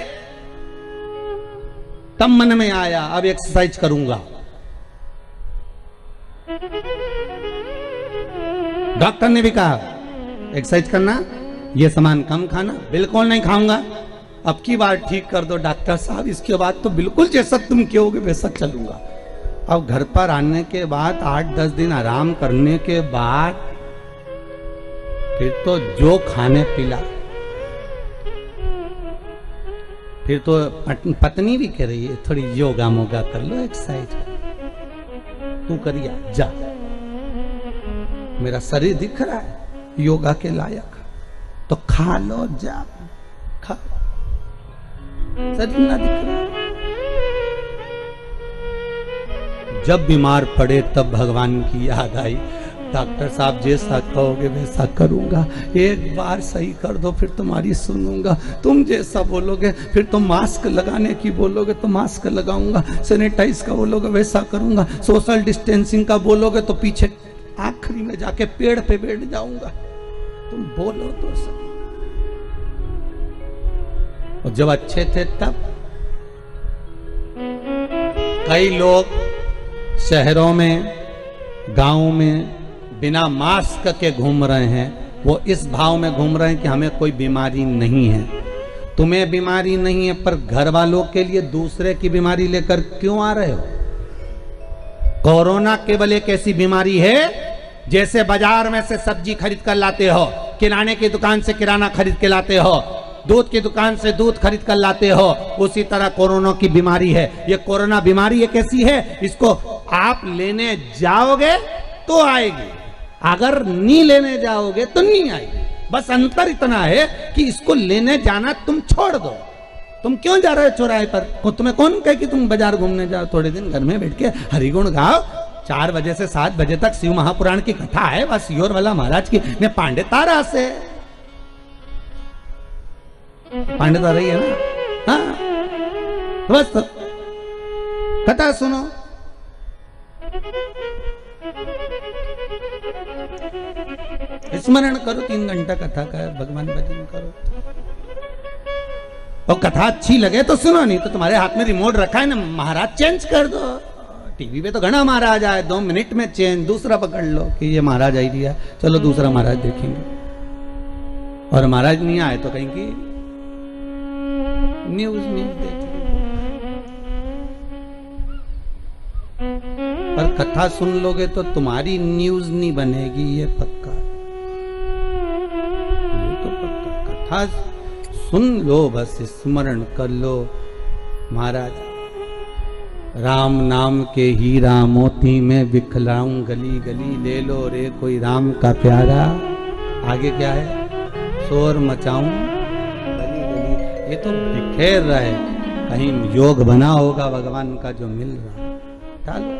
तब मन में आया अब एक्सरसाइज करूंगा, डॉक्टर ने भी कहा एक्सरसाइज करना, ये सामान कम खाना, बिल्कुल नहीं खाऊंगा। अब की बार ठीक कर दो डॉक्टर साहब, इसके बाद तो बिल्कुल जैसा तुम कहोगे वैसा चलूंगा। अब घर पर आने के बाद 8-10 दिन आराम करने के बाद फिर तो जो खाने पिला, फिर तो पत्नी भी कह रही है थोड़ी योगा मोगा कर लो, एक्सरसाइज तू करिया जा, मेरा शरीर दिख रहा है योगा के लायक, तो खा लो, जा खा, शरीर ना दिख रहा। जब बीमार पड़े तब भगवान की याद आई, डॉक्टर साहब जैसा कहोगे वैसा करूंगा, एक बार सही कर दो फिर तुम्हारी सुनूंगा, तुम जैसा बोलोगे फिर तुम मास्क लगाने की बोलोगे तो मास्क लगाऊंगा, सैनिटाइज का बोलोगे वैसा करूंगा, सोशल डिस्टेंसिंग का बोलोगे तो पीछे आखिरी में जाके पेड़ पे बैठ जाऊंगा, तुम बोलो तो सही। और जब अच्छे थे तब कई लोग शहरों में, गांव में बिना मास्क के घूम रहे हैं, वो इस भाव में घूम रहे हैं कि हमें कोई बीमारी नहीं है। तुम्हें बीमारी नहीं है पर घर वालों के लिए दूसरे की बीमारी लेकर क्यों आ रहे हो? कोरोना केवल एक ऐसी बीमारी है जैसे बाजार में से सब्जी खरीद कर लाते हो, किराने की दुकान से किराना खरीद के लाते हो, दूध की दुकान से दूध खरीद कर लाते हो, उसी तरह कोरोना की बीमारी है। ये कोरोना बीमारी एक ऐसी है, इसको आप लेने जाओगे तो आएगी, अगर नहीं लेने जाओगे तो नहीं आएगी। बस अंतर इतना है कि इसको लेने जाना तुम छोड़ दो। तुम क्यों जा रहे हो चौराहे पर? तुम्हें कौन कहे कि तुम बाजार घूमने जाओ? थोड़े दिन घर में बैठ के हरिगुण गाओ। 4 बजे से 7 बजे तक शिव महापुराण की कथा है, बस सियोर वाला महाराज की ने पांडे तारा से पांडे तारा ही है ना। हाँ बस तो कथा सुनो। स्मरण करो, 3 घंटा कथा का भगवान भजन करो। और कथा अच्छी लगे तो सुनो, नहीं तो तुम्हारे हाथ में रिमोट रखा है ना, महाराज चेंज कर दो। टीवी पे तो घना महाराज आए, 2 मिनट में चेंज, दूसरा पकड़ लो कि ये महाराज आई दिया, चलो दूसरा महाराज देखेंगे। और महाराज नहीं आए तो कहीं की न्यूज देख। पर कथा सुन लोगे तो तुम्हारी न्यूज नहीं बनेगी, ये पक्का, ये तो पक्का। कथा सुन लो, बस स्मरण कर लो। महाराज राम नाम के हीरा मोती में बिखलाऊं गली गली, ले लो रे कोई राम का प्यारा। आगे क्या है? शोर मचाऊं गली गली। ये तो बिखेर रहा है, कहीं योग बना होगा भगवान का जो मिल रहा है। डालो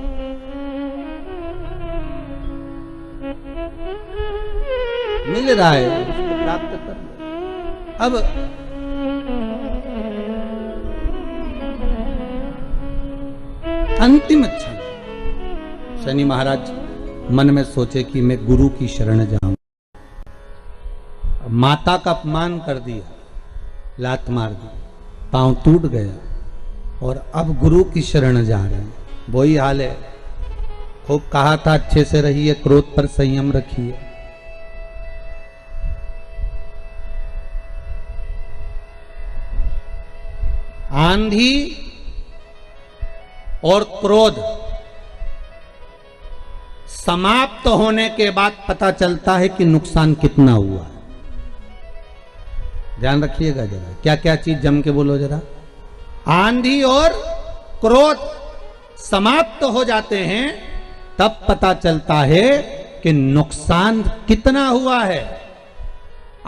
मिल रहा है, उसको प्राप्त कर लो। अब अंतिम क्षण शनि महाराज मन में सोचे कि मैं गुरु की शरण जाऊं। माता का अपमान कर दिया, लात मार दी, पांव टूट गया, और अब गुरु की शरण जा रहे हैं। वही हाल है। खूब कहा था अच्छे से रहिए, क्रोध पर संयम रखिए। आंधी और क्रोध समाप्त होने के बाद पता चलता है कि नुकसान कितना हुआ। ध्यान रखिएगा जरा, क्या क्या चीज जम के बोलो जरा। आंधी और क्रोध समाप्त हो जाते हैं तब पता चलता है कि नुकसान कितना हुआ है।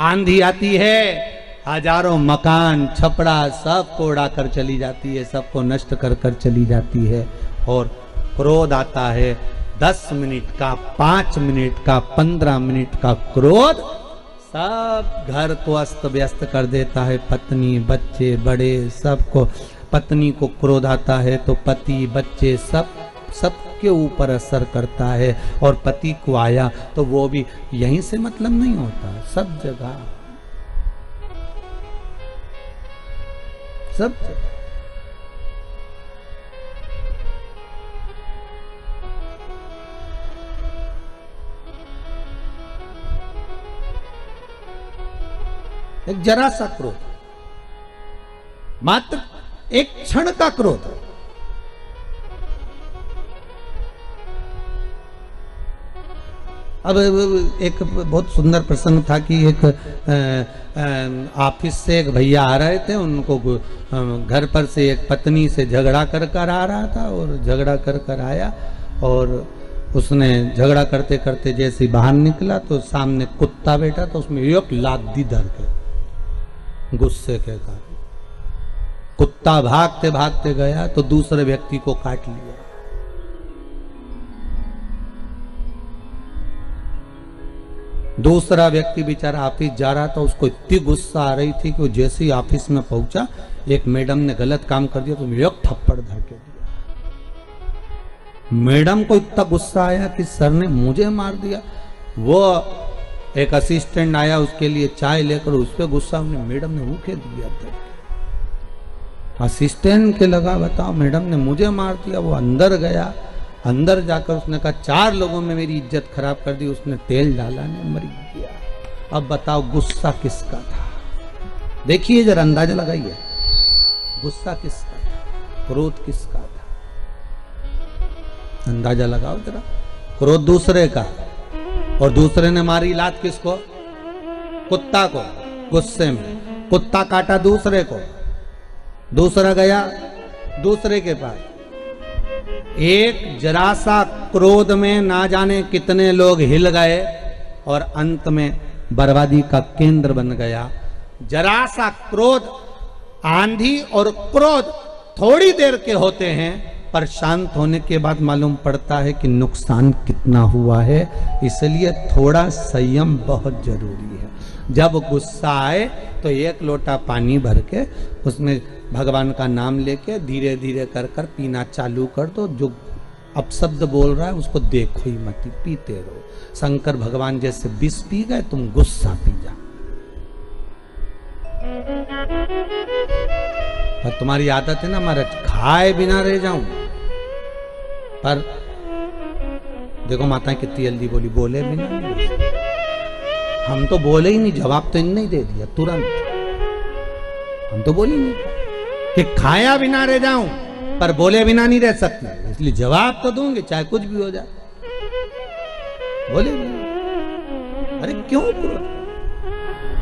आंधी आती है, हजारों मकान छपड़ा सबको उड़ाकर चली जाती है, सबको नष्ट कर कर चली जाती है। और क्रोध आता है, 10 मिनट का, 5 मिनट का, 15 मिनट का क्रोध सब घर को अस्त व्यस्त कर देता है। पत्नी बच्चे बड़े सबको, पत्नी को क्रोध आता है तो पति बच्चे सबके ऊपर असर करता है। और पति को आया तो वो भी यहीं से मतलब नहीं होता, सब जगह सब जगह। एक जरा सा क्रोध, मात्र एक क्षण का क्रोध। अब एक बहुत सुंदर प्रसंग था कि एक ऑफिस से एक भैया आ रहे थे, उनको घर पर से एक पत्नी से झगड़ा कर कर आ रहा था, और झगड़ा कर कर आया, और उसने झगड़ा करते करते जैसे बाहर निकला तो सामने कुत्ता बैठा, तो उसमें एक लात दी धर के, गुस्से के कारण। कुत्ता भागते भागते गया तो दूसरे व्यक्ति को काट लिया। दूसरा व्यक्ति बेचारा ऑफिस जा रहा था, उसको इतनी गुस्सा आ रही थी कि वो जैसे ही ऑफिस में पहुंचा, एक मैडम ने गलत काम कर दिया तो एक थप्पड़ धर के दिया। मैडम को इतना गुस्सा आया कि सर ने मुझे मार दिया। वो एक असिस्टेंट आया, उसके लिए चाय लेकर, उस पर गुस्सा मैडम ने मुखे दिया। असिस्टेंट के लगा, बताओ मैडम ने मुझे मार दिया। वो अंदर गया, अंदर जाकर उसने कहा 4 लोगों में मेरी इज्जत खराब कर दी। उसने तेल डाला, ने मर गया। अब बताओ गुस्सा किसका था? देखिए जरा, अंदाजा लगाइए, गुस्सा किसका था, क्रोध किसका था? अंदाजा लगाओ जरा। क्रोध दूसरे का, और दूसरे ने मारी लात किसको? कुत्ता को। गुस्से में कुत्ता काटा दूसरे को, दूसरा गया दूसरे के पास, एक जरा सा क्रोध में ना जाने कितने लोग हिल गए और अंत में बर्बादी का केंद्र बन गया। जरा सा क्रोध, आंधी और क्रोध थोड़ी देर के होते हैं, पर शांत होने के बाद मालूम पड़ता है कि नुकसान कितना हुआ है। इसलिए थोड़ा संयम बहुत जरूरी है। जब गुस्सा आए तो एक लोटा पानी भर के उसमें भगवान का नाम लेके धीरे धीरे कर कर पीना चालू कर दो। जो अपशब्द बोल रहा है उसको देखो ही मत, पीते रहो। शंकर भगवान जैसे विष पी गए, तुम गुस्सा पी जा। पर तुम्हारी आदत है ना महाराज, खाए बिना रह जाऊं। पर देखो माता कितनी जल्दी बोली, बोले बिना नहीं। हम तो बोले ही नहीं, जवाब तो इनने ही दे दिया तुरंत। हम तो बोले नहीं कि खाया बिना रह जाऊं, पर बोले बिना नहीं रह सकते, इसलिए जवाब तो दूंगे चाहे कुछ भी हो जाए। बोले बिना, अरे क्यों?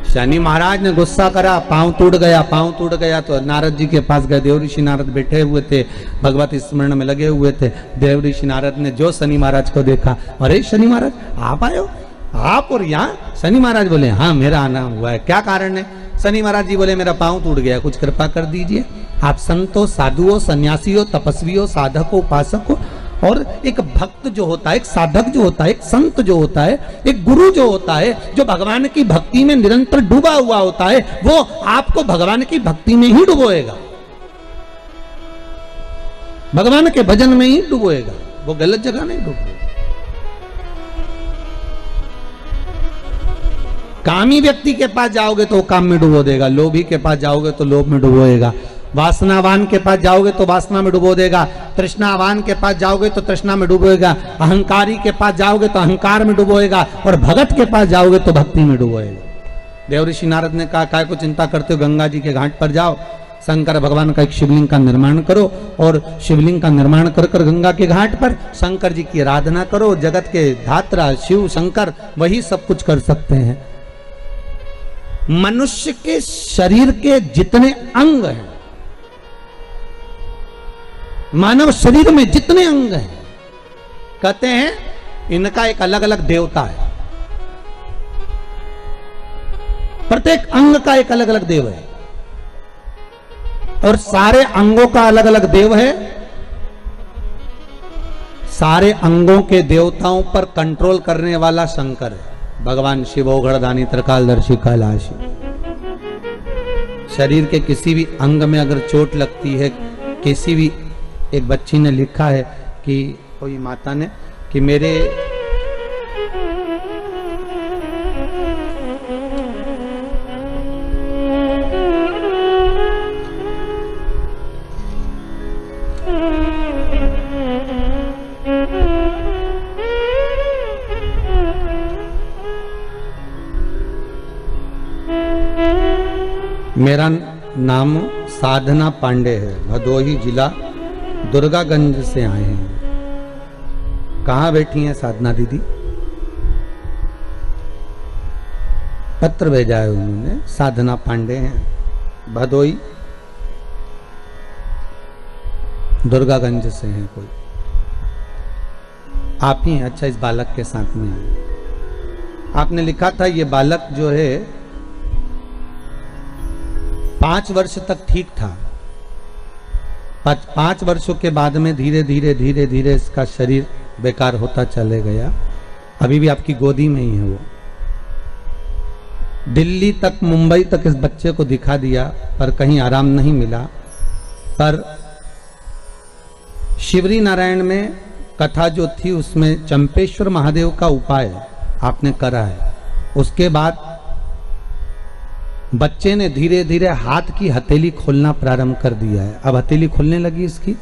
शनि महाराज ने गुस्सा करा, पांव टूट गया। पांव टूट गया तो नारद जी के पास गए। देव ऋषि नारद बैठे हुए थे, भगवत स्मरण में लगे हुए थे। देव ऋषि नारद ने जो शनि महाराज को देखा, अरे शनि महाराज आप आए हो, आप और यहाँ? शनि महाराज बोले हाँ मेरा आना हुआ है, क्या कारण है? शनि महाराज जी बोले मेरा पांव टूट गया, कुछ कृपा कर दीजिए। आप संत हो, साधु हो, सन्यासी हो, तपस्वी हो, साधक हो, उपासक हो, और एक भक्त जो होता है, एक साधक जो होता है, एक संत जो होता है, एक गुरु जो होता है, जो भगवान की भक्ति में निरंतर डूबा हुआ होता है, वो आपको भगवान की भक्ति में ही डुबोएगा, भगवान के भजन में ही डुबोएगा, वो गलत जगह नहीं डुबोएगा। कामी व्यक्ति के पास जाओगे तो वो काम में डुबो देगा, लोभी के पास जाओगे तो लोभ में डुबोएगा, वासनावान के पास जाओगे तो वासना में डुबो देगा, तृष्णावान के पास जाओगे तो तृष्णा में डुबोएगा, अहंकारी के पास जाओगे तो अहंकार में डुबोएगा, और भगत के पास जाओगे तो भक्ति में डुबोएगा। देव ऋषि नारद ने कहा काय को चिंता करते हो, गंगा जी के घाट पर जाओ, शंकर भगवान का एक शिवलिंग का निर्माण करो, और शिवलिंग का निर्माण कर कर गंगा के घाट पर शंकर जी की आराधना करो। जगत के धात्रा शिव शंकर वही सब कुछ कर सकते हैं। मनुष्य के शरीर के जितने अंग हैं, मानव शरीर में जितने अंग हैं, कहते हैं इनका एक अलग अलग देवता है। प्रत्येक अंग का एक अलग अलग देव है, और सारे अंगों का अलग अलग देव है। सारे अंगों के देवताओं पर कंट्रोल करने वाला शंकर है, भगवान शिव ओघड़दानी त्रिकालदर्शी कैलाशी। शरीर के किसी भी अंग में अगर चोट लगती है, किसी भी, एक बच्ची ने लिखा है कि कोई माता ने कि मेरे मेरा नाम साधना पांडे है, भदोही जिला दुर्गागंज से आए हैं। कहाँ बैठी हैं साधना दीदी? पत्र भेजा है उन्होंने, साधना पांडे हैं, भदोही दुर्गागंज से हैं। कोई आप ही हैं? अच्छा, इस बालक के साथ में आए। आपने लिखा था ये बालक जो है 5 वर्ष तक ठीक था, 5 वर्षों के बाद में धीरे धीरे धीरे धीरे इसका शरीर बेकार होता चले गया। अभी भी आपकी गोदी में ही है वो। दिल्ली तक, मुंबई तक इस बच्चे को दिखा दिया, पर कहीं आराम नहीं मिला। पर शिवरी नारायण में कथा जो थी उसमें चंपेश्वर महादेव का उपाय आपने करा है। उसके बाद बच्चे ने धीरे धीरे हाथ की हथेली खोलना प्रारंभ कर दिया है। अब हथेली खोलने लगी इसकी।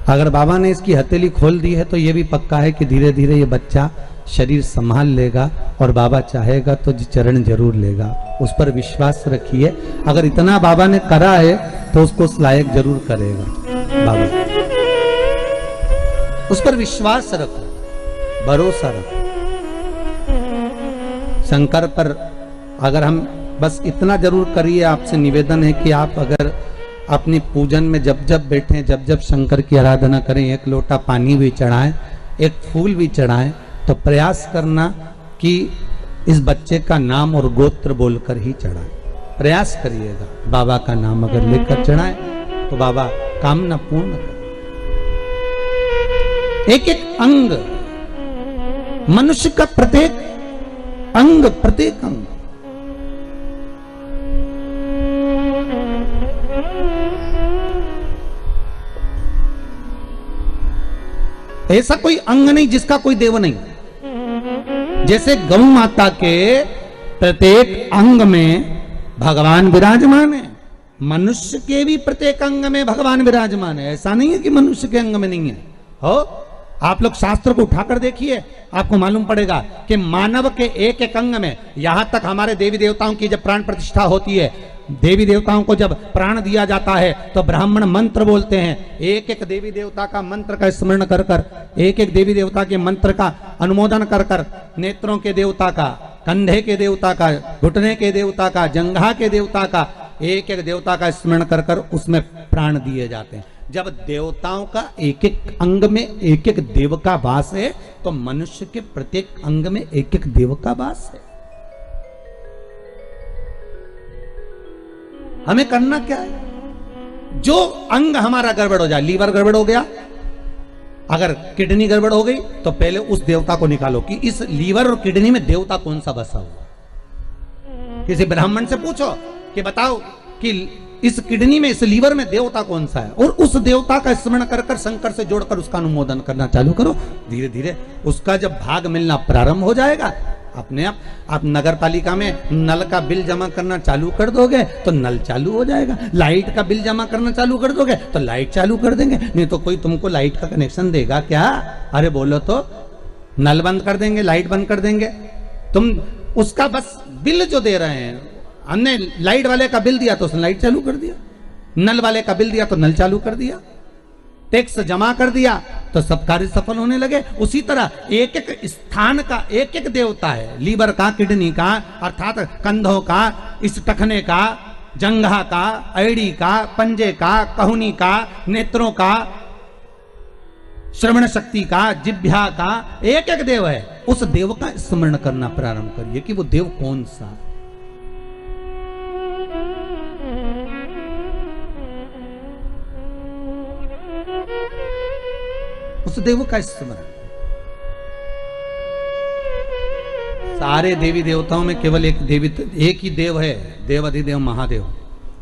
अगर बाबा ने इसकी हथेली खोल दी है तो यह भी पक्का है कि धीरे धीरे ये बच्चा शरीर संभाल लेगा, और बाबा चाहेगा तो चरण जरूर लेगा। उस पर विश्वास रखिए। अगर इतना बाबा ने करा है तो उसको उस लायक जरूर करेगा बाबा। उस पर विश्वास रखो, भरोसा रखो। शंकर पर अगर हम बस इतना जरूर करिए, आपसे निवेदन है कि आप अगर अपनी पूजन में जब जब बैठे, जब जब शंकर की आराधना करें, एक लोटा पानी भी चढ़ाएं, एक फूल भी चढ़ाएं, तो प्रयास करना कि इस बच्चे का नाम और गोत्र बोलकर ही चढ़ाएं। प्रयास करिएगा। बाबा का नाम अगर लेकर चढ़ाएं तो बाबा कामना पूर्ण करें। एक एक अंग, मनुष्य का प्रत्येक अंग, प्रत्येक अंग ऐसा कोई अंग नहीं जिसका कोई देव नहीं। जैसे गौ माता के प्रत्येक अंग में भगवान विराजमान है, मनुष्य के भी प्रत्येक अंग में भगवान विराजमान है। ऐसा नहीं है कि मनुष्य के अंग में नहीं है। हो, आप लोग शास्त्र को उठाकर देखिए, आपको मालूम पड़ेगा कि मानव के एक एक अंग में, यहां तक हमारे देवी देवताओं की जब प्राण प्रतिष्ठा होती है, देवी देवताओं को जब प्राण दिया जाता है तो ब्राह्मण मंत्र बोलते हैं। एक एक देवी देवता का मंत्र का स्मरण कर कर, एक एक देवी देवता के मंत्र का अनुमोदन कर कर, नेत्रों के देवता का, कंधे के देवता का, घुटने के देवता का, जंघा के देवता का, एक एक देवता का स्मरण कर कर उसमें प्राण दिए जाते हैं। जब देवताओं का एक एक अंग में एक एक देव का वास है, तो मनुष्य के प्रत्येक अंग में एक एक देव का वास है। हमें करना क्या है? जो अंग हमारा गड़बड़ हो जाए, लीवर गड़बड़ हो गया, अगर किडनी गड़बड़ हो गई, तो पहले उस देवता को निकालो कि इस लीवर और किडनी में देवता कौन सा बसा हुआ। किसी ब्राह्मण से पूछो कि बताओ कि इस किडनी में, इस लीवर में देवता कौन सा है, और उस देवता का स्मरण कर कर शंकर से जोड़कर उसका अनुमोदन करना चालू करो। धीरे धीरे उसका जब भाग मिलना प्रारंभ हो जाएगा, अपने आप नगर पालिका में नल का बिल जमा करना चालू कर दोगे तो नल चालू हो जाएगा। लाइट का बिल जमा करना चालू कर दोगे तो लाइट चालू कर देंगे। नहीं तो कोई तुमको लाइट का कनेक्शन देगा क्या? अरे बोलो तो नल बंद कर देंगे, लाइट बंद कर देंगे। तुम उसका बस बिल जो दे रहे हैं, हमने लाइट वाले का बिल दिया तो उसने लाइट चालू कर दिया, नल वाले का बिल दिया तो नल चालू कर दिया, टैक्स जमा कर दिया तो सब कार्य सफल होने लगे। उसी तरह एक एक स्थान का एक एक देवता है, लीवर का, किडनी का, अर्थात कंधों का, इस टखने का, जंघा का, एड़ी का, पंजे का, कहुनी का, नेत्रों का, श्रवण शक्ति का, जिह्वा का, एक एक देव है। उस देव का स्मरण करना प्रारंभ करिए कि वो देव कौन सा। उस देव का स्मरण। सारे देवी देवताओं में केवल एक ही देव है, देव अधिदेव महादेव,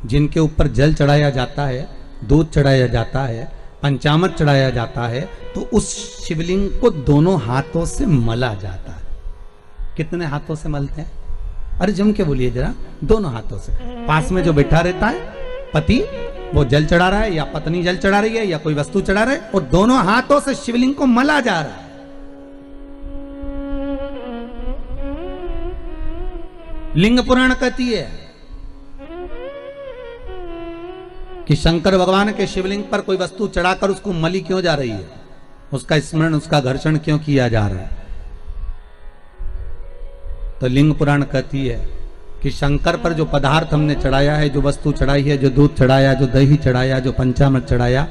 जिनके ऊपर जल चढ़ाया जाता है, दूध चढ़ाया जाता है, पंचामृत चढ़ाया जाता है, तो उस शिवलिंग को दोनों हाथों से मला जाता है। कितने हाथों से मलते हैं? अरे जम के बोलिए जरा। दोनों हाथों से। पास में जो बैठा रहता है पति, वो जल चढ़ा रहा है या पत्नी जल चढ़ा रही है या कोई वस्तु चढ़ा रहा है, और दोनों हाथों से शिवलिंग को मला जा रहा है। लिंग पुराण कहती है कि शंकर भगवान के शिवलिंग पर कोई वस्तु चढ़ाकर उसको मली क्यों जा रही है, उसका स्मरण, उसका घर्षण क्यों किया जा रहा है। तो लिंग पुराण कहती है कि शंकर पर जो पदार्थ हमने चढ़ाया है, जो वस्तु चढ़ाई है, जो दूध चढ़ाया, जो दही चढ़ाया, जो पंचामृत चढ़ाया,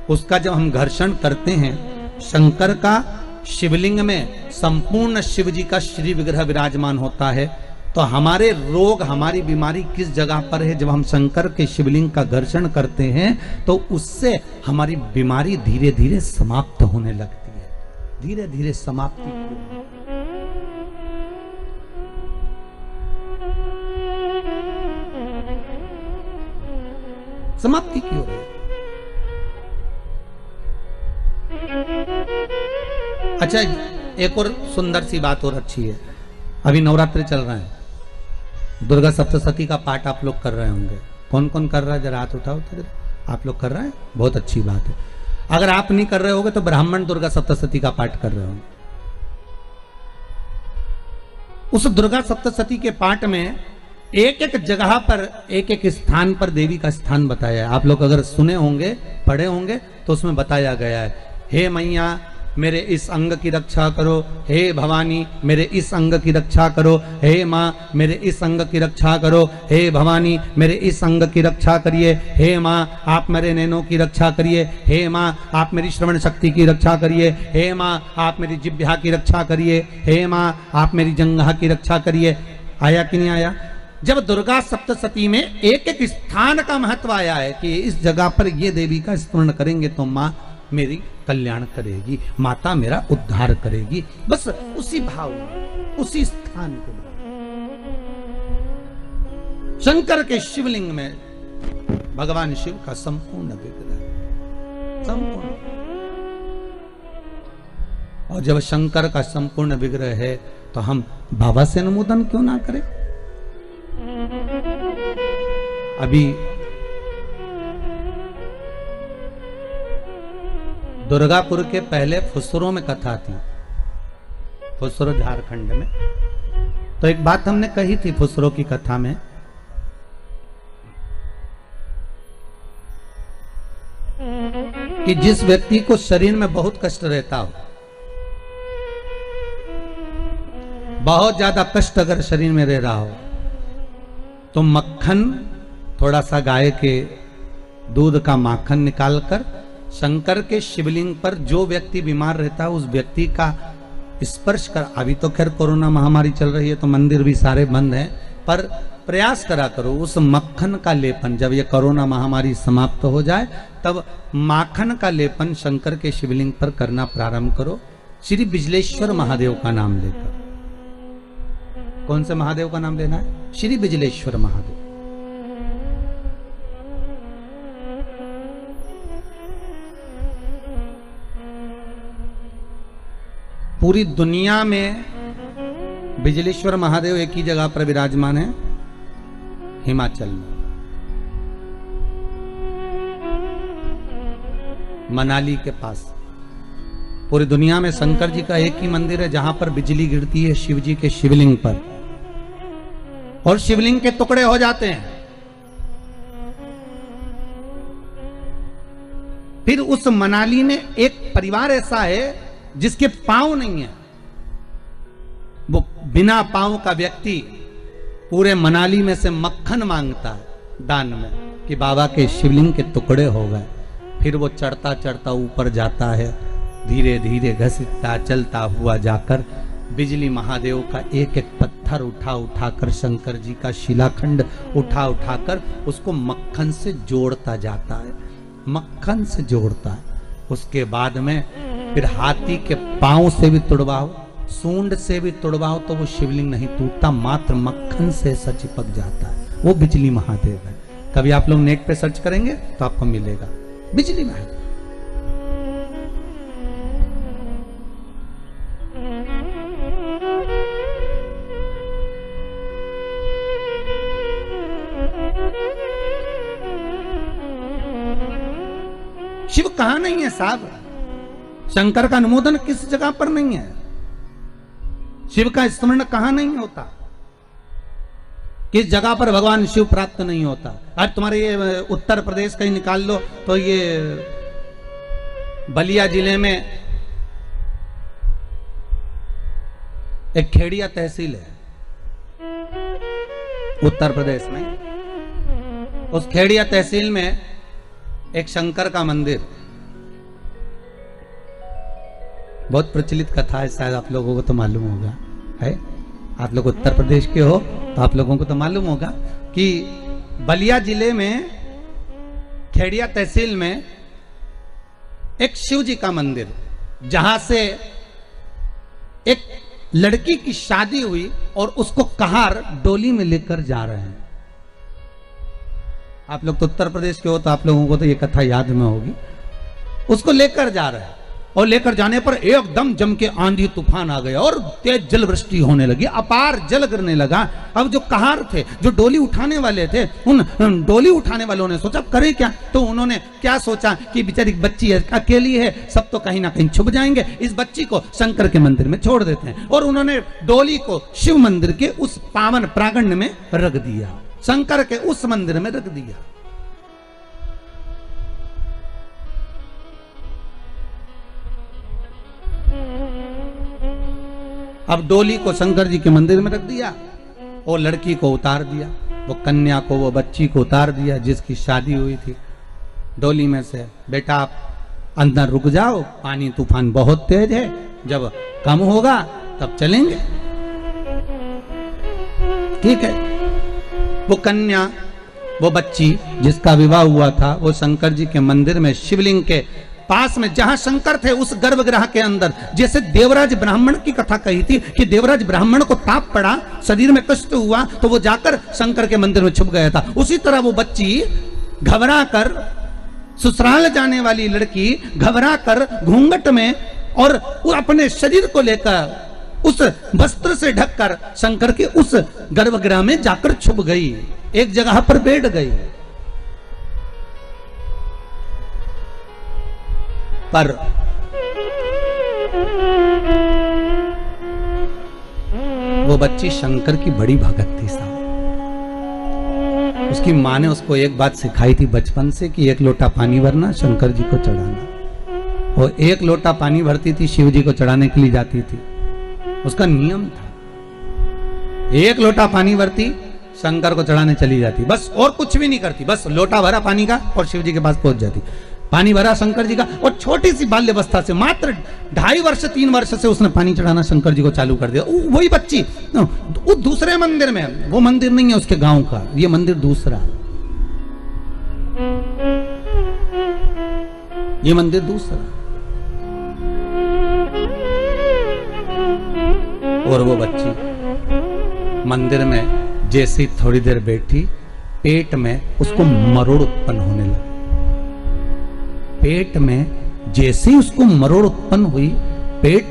उसका जब हम घर्षण करते हैं, शंकर का शिवलिंग में संपूर्ण शिव जी का श्री विग्रह विराजमान होता है। तो हमारे रोग, हमारी बीमारी किस जगह पर है? जब हम शंकर के शिवलिंग का घर्षण करते हैं तो उससे हमारी बीमारी धीरे धीरे समाप्त होने लगती है। धीरे धीरे समाप्ति समाप्ति की हो रही। अच्छा, एक और सुंदर सी बात और अच्छी है। अभी नवरात्रि चल रहे हैं, दुर्गा सप्तशती का पाठ आप लोग कर रहे होंगे। कौन कौन कर रहा है? जरा हाथ उठाओ तो। आप लोग कर रहे हैं, बहुत अच्छी बात है। अगर आप नहीं कर रहे होगे तो ब्राह्मण दुर्गा सप्तशती का पाठ कर रहे होंगे। उस दुर्गा सप्तशती के पाठ में एक एक जगह पर, एक एक स्थान पर देवी का स्थान बताया है। आप लोग अगर सुने होंगे, पढ़े होंगे, तो उसमें बताया गया है, हे मैया मेरे इस अंग की रक्षा करो, हे भवानी मेरे इस अंग की रक्षा करो, हे माँ मेरे इस अंग की रक्षा करो, हे भवानी मेरे इस अंग की रक्षा करिए, हे माँ आप मेरे नैनों की रक्षा करिए, हे माँ आप मेरी श्रवण शक्ति की रक्षा करिए, हे माँ आप मेरी जिह्वा की रक्षा करिए, हे माँ आप मेरी जंघा की रक्षा करिए। आया कि नहीं आया? जब दुर्गा सप्तशती में एक एक स्थान का महत्व आया है कि इस जगह पर ये देवी का स्मरण करेंगे तो माँ मेरी कल्याण करेगी, माता मेरा उद्धार करेगी, बस उसी भाव में उसी स्थान को। शंकर के शिवलिंग में भगवान शिव का संपूर्ण विग्रह, संपूर्ण। और जब शंकर का संपूर्ण विग्रह है तो हम बाबा से अनुमोदन क्यों ना करें? अभी दुर्गापुर के पहले फुसरो में कथा थी, फुसरो झारखंड में। तो एक बात हमने कही थी फुसरो की कथा में कि जिस व्यक्ति को शरीर में बहुत कष्ट रहता हो, बहुत ज्यादा कष्ट अगर शरीर में रह रहा हो, तो मक्खन थोड़ा सा गाय के दूध का माखन निकालकर शंकर के शिवलिंग पर जो व्यक्ति बीमार रहता है उस व्यक्ति का स्पर्श कर। अभी तो खैर कोरोना महामारी चल रही है तो मंदिर भी सारे बंद हैं, पर प्रयास करा करो उस मक्खन का लेपन। जब ये कोरोना महामारी समाप्त हो जाए तब माखन का लेपन शंकर के शिवलिंग पर करना प्रारंभ करो, श्री बिजलेश्वर महादेव का नाम लेकर। कौन से महादेव का नाम लेना है? श्री बिजलेश्वर महादेव। पूरी दुनिया में बिजलेश्वर महादेव एक ही जगह पर विराजमान है, हिमाचल में, मनाली के पास। पूरी दुनिया में शंकर जी का एक ही मंदिर है जहां पर बिजली गिरती है शिव जी के शिवलिंग पर और शिवलिंग के टुकड़े हो जाते हैं। फिर उस मनाली में एक परिवार ऐसा है जिसके पांव नहीं है, वो बिना पांव का व्यक्ति पूरे मनाली में से मक्खन मांगता है दान में कि बाबा के शिवलिंग के टुकड़े हो गए। फिर वो चढ़ता चढ़ता ऊपर जाता है, धीरे धीरे घसीटता चलता हुआ जाकर बिजली महादेव का एक एक पत्थर उठा उठाकर, शंकर जी का शिलाखंड उठा उठाकर उसको मक्खन से जोड़ता जाता है, मक्खन से जोड़ता है। उसके बाद में फिर हाथी के पांव से भी तुड़वाओ, सूंड से भी तुड़वाओ तो वो शिवलिंग नहीं टूटता, मात्र मक्खन से ऐसा चिपक जाता है। वो बिजली महादेव है। कभी आप लोग नेट पे सर्च करेंगे तो आपको मिलेगा बिजली महादेव। शिव कहां नहीं है साहब? शंकर का अनुमोदन किस जगह पर नहीं है? शिव का स्मरण कहां नहीं होता? किस जगह पर भगवान शिव प्राप्त नहीं होता? आज तुम्हारे ये उत्तर प्रदेश कहीं निकाल लो तो ये बलिया जिले में एक खेड़िया तहसील है उत्तर प्रदेश में। उस खेड़िया तहसील में एक शंकर का मंदिर, बहुत प्रचलित कथा है, शायद आप लोगों को तो मालूम होगा, है? आप लोग उत्तर प्रदेश के हो तो आप लोगों को तो मालूम होगा कि बलिया जिले में खेड़िया तहसील में एक शिव जी का मंदिर, जहां से एक लड़की की शादी हुई और उसको कहार डोली में लेकर जा रहे हैं। आप लोग तो उत्तर प्रदेश के हो तो आप लोगों को तो ये कथा याद में होगी। उसको लेकर जा रहे हैं और लेकर जाने पर एकदम जम के आंधी तूफान आ गया और तेज जल वृष्टि होने लगी, अपार जल गिरने लगा। अब जो कहार थे, जो डोली उठाने वाले थे, उन डोली उठाने वालों ने सोचा करें क्या? तो उन्होंने क्या सोचा कि बेचारी बच्ची है, अकेली है, सब तो कहीं ना कहीं छुप जाएंगे, इस बच्ची को शंकर के मंदिर में छोड़ देते हैं। और उन्होंने डोली को शिव मंदिर के उस पावन प्रांगण में रख दिया, शंकर के उस मंदिर में रख दिया। अब डोली को शंकर जी के मंदिर में रख दिया, वो लड़की को उतार दिया, वो कन्या को, वो बच्ची को उतार दिया जिसकी शादी हुई थी डोली में से। बेटा आप अंदर रुक जाओ, पानी तूफान बहुत तेज है, जब कम होगा तब चलेंगे। ठीक है। वो कन्या, वो बच्ची जिसका विवाह हुआ था, वो शंकर जी के मंदिर में शिवलिंग के पास में जहां शंकर थे उस गर्भगृह के अंदर, जैसे देवराज ब्राह्मण की कथा कही थी कि देवराज ब्राह्मण को ताप पड़ा, शरीर में कष्ट हुआ तो वो जाकर शंकर के मंदिर में छुप गया था, उसी तरह वो बच्ची घबरा कर, ससुराल जाने वाली लड़की घबरा कर घूंघट में और अपने शरीर को लेकर उस वस्त्र से ढककर शंकर के उस गर्भगृह में जाकर छुप गई, एक जगह पर बैठ गई। पर वो बच्ची शंकर की बड़ी भगत थी साहब। उसकी माँ ने उसको एक बात सिखाई थी बचपन से कि एक लोटा पानी भरना, शंकर जी को चढ़ाना। और एक लोटा पानी भरती थी, शिव जी को चढ़ाने के लिए जाती थी, उसका नियम था। एक लोटा पानी भरती, शंकर को चढ़ाने चली जाती, बस और कुछ भी नहीं करती, बस लोटा भरा पानी का और शिव जी के पास पहुंच जाती। पानी भरा शंकर जी का, और छोटी सी बाल्यावस्था से मात्र 2.5 वर्ष 3 वर्ष से उसने पानी चढ़ाना शंकर जी को चालू कर दिया। वही बच्ची वो दूसरे मंदिर में, वो मंदिर नहीं है उसके गांव का, ये मंदिर दूसरा, ये मंदिर दूसरा। और वो बच्ची मंदिर में जैसी थोड़ी देर बैठी, पेट में उसको मरोड़ उत्पन्न होने लगा। पेट में जैसे ही उसको मरोड़ उत्पन्न हुई, पेट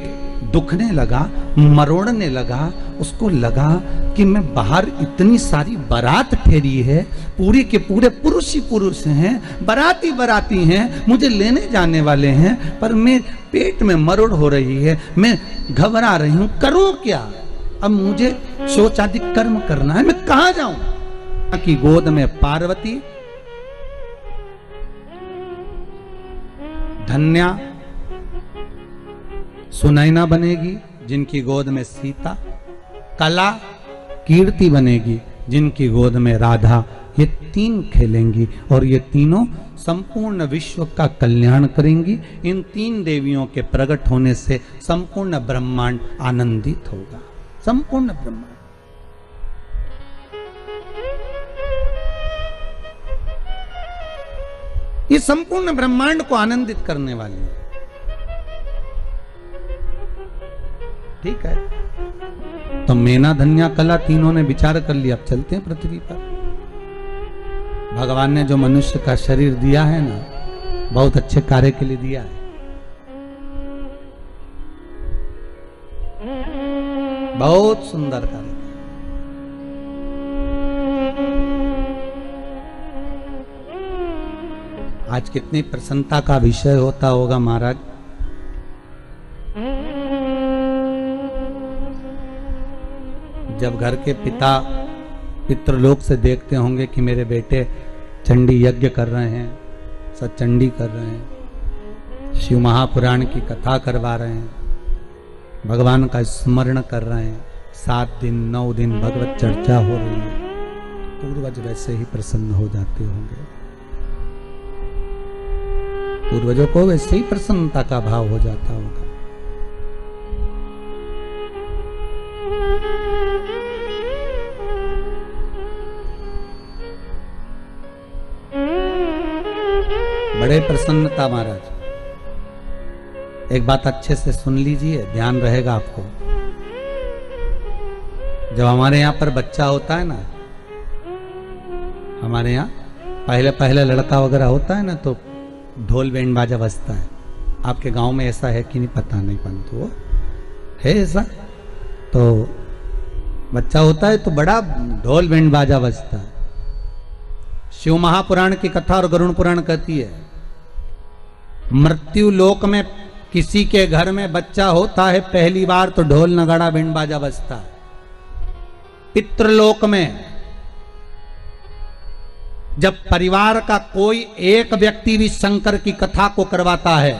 दुखने लगा, मरोड़ने लगा, उसको लगा कि मैं बाहर इतनी सारी बारात ठहरी है, पूरे के पूरे पुरुष ही पुरुष हैं, बाराती बाराती हैं, मुझे लेने जाने वाले हैं, पर मैं पेट में मरोड़ हो रही है, मैं घबरा रही हूं, करूं क्या? अब मुझे शौचादि कर्म करना है, मैं कहां जाऊं? की गोद में पार्वती, धन्या सुनैना बनेगी जिनकी गोद में सीता, कला कीर्ति बनेगी जिनकी गोद में राधा, ये 3 खेलेंगी और ये तीनों संपूर्ण विश्व का कल्याण करेंगी। इन 3 देवियों के प्रकट होने से संपूर्ण ब्रह्मांड आनंदित होगा, संपूर्ण ब्रह्मांड। ये संपूर्ण ब्रह्मांड को आनंदित करने वाली है। ठीक है, तो मेना धन्या कला तीनों ने विचार कर लिया, अब चलते हैं पृथ्वी पर। भगवान ने जो मनुष्य का शरीर दिया है ना, बहुत अच्छे कार्य के लिए दिया है, बहुत सुंदर कार्य। आज कितनी प्रसन्नता का विषय होता होगा महाराज। जब घर के पिता पितृलोक से देखते होंगे कि मेरे बेटे चंडी यज्ञ कर रहे हैं, सचंडी कर रहे हैं, शिव महापुराण की कथा करवा रहे हैं, भगवान का स्मरण कर रहे हैं, 7 दिन 9 दिन भगवत चर्चा हो रही है, पूर्वज वैसे ही प्रसन्न हो जाते होंगे। पूर्वजों को वैसे ही प्रसन्नता का भाव हो जाता होगा। बड़े प्रसन्नता महाराज। एक बात अच्छे से सुन लीजिए, ध्यान रहेगा आपको। जब हमारे यहाँ पर बच्चा होता है ना, हमारे यहाँ पहले पहले लड़का वगैरह होता है ना, तो ढोल बैंड बाजा बजता है। आपके गांव में ऐसा है कि नहीं पता नहीं, परंतु वो है ऐसा। तो बच्चा होता है तो बड़ा ढोल बैंड बाजा बजता है। शिव महापुराण की कथा और गरुड़ पुराण कहती है, मृत्यु लोक में किसी के घर में बच्चा होता है पहली बार तो ढोल नगाड़ा बैंड बाजा बजता है। पितृलोक में जब परिवार का कोई एक व्यक्ति भी शंकर की कथा को करवाता है,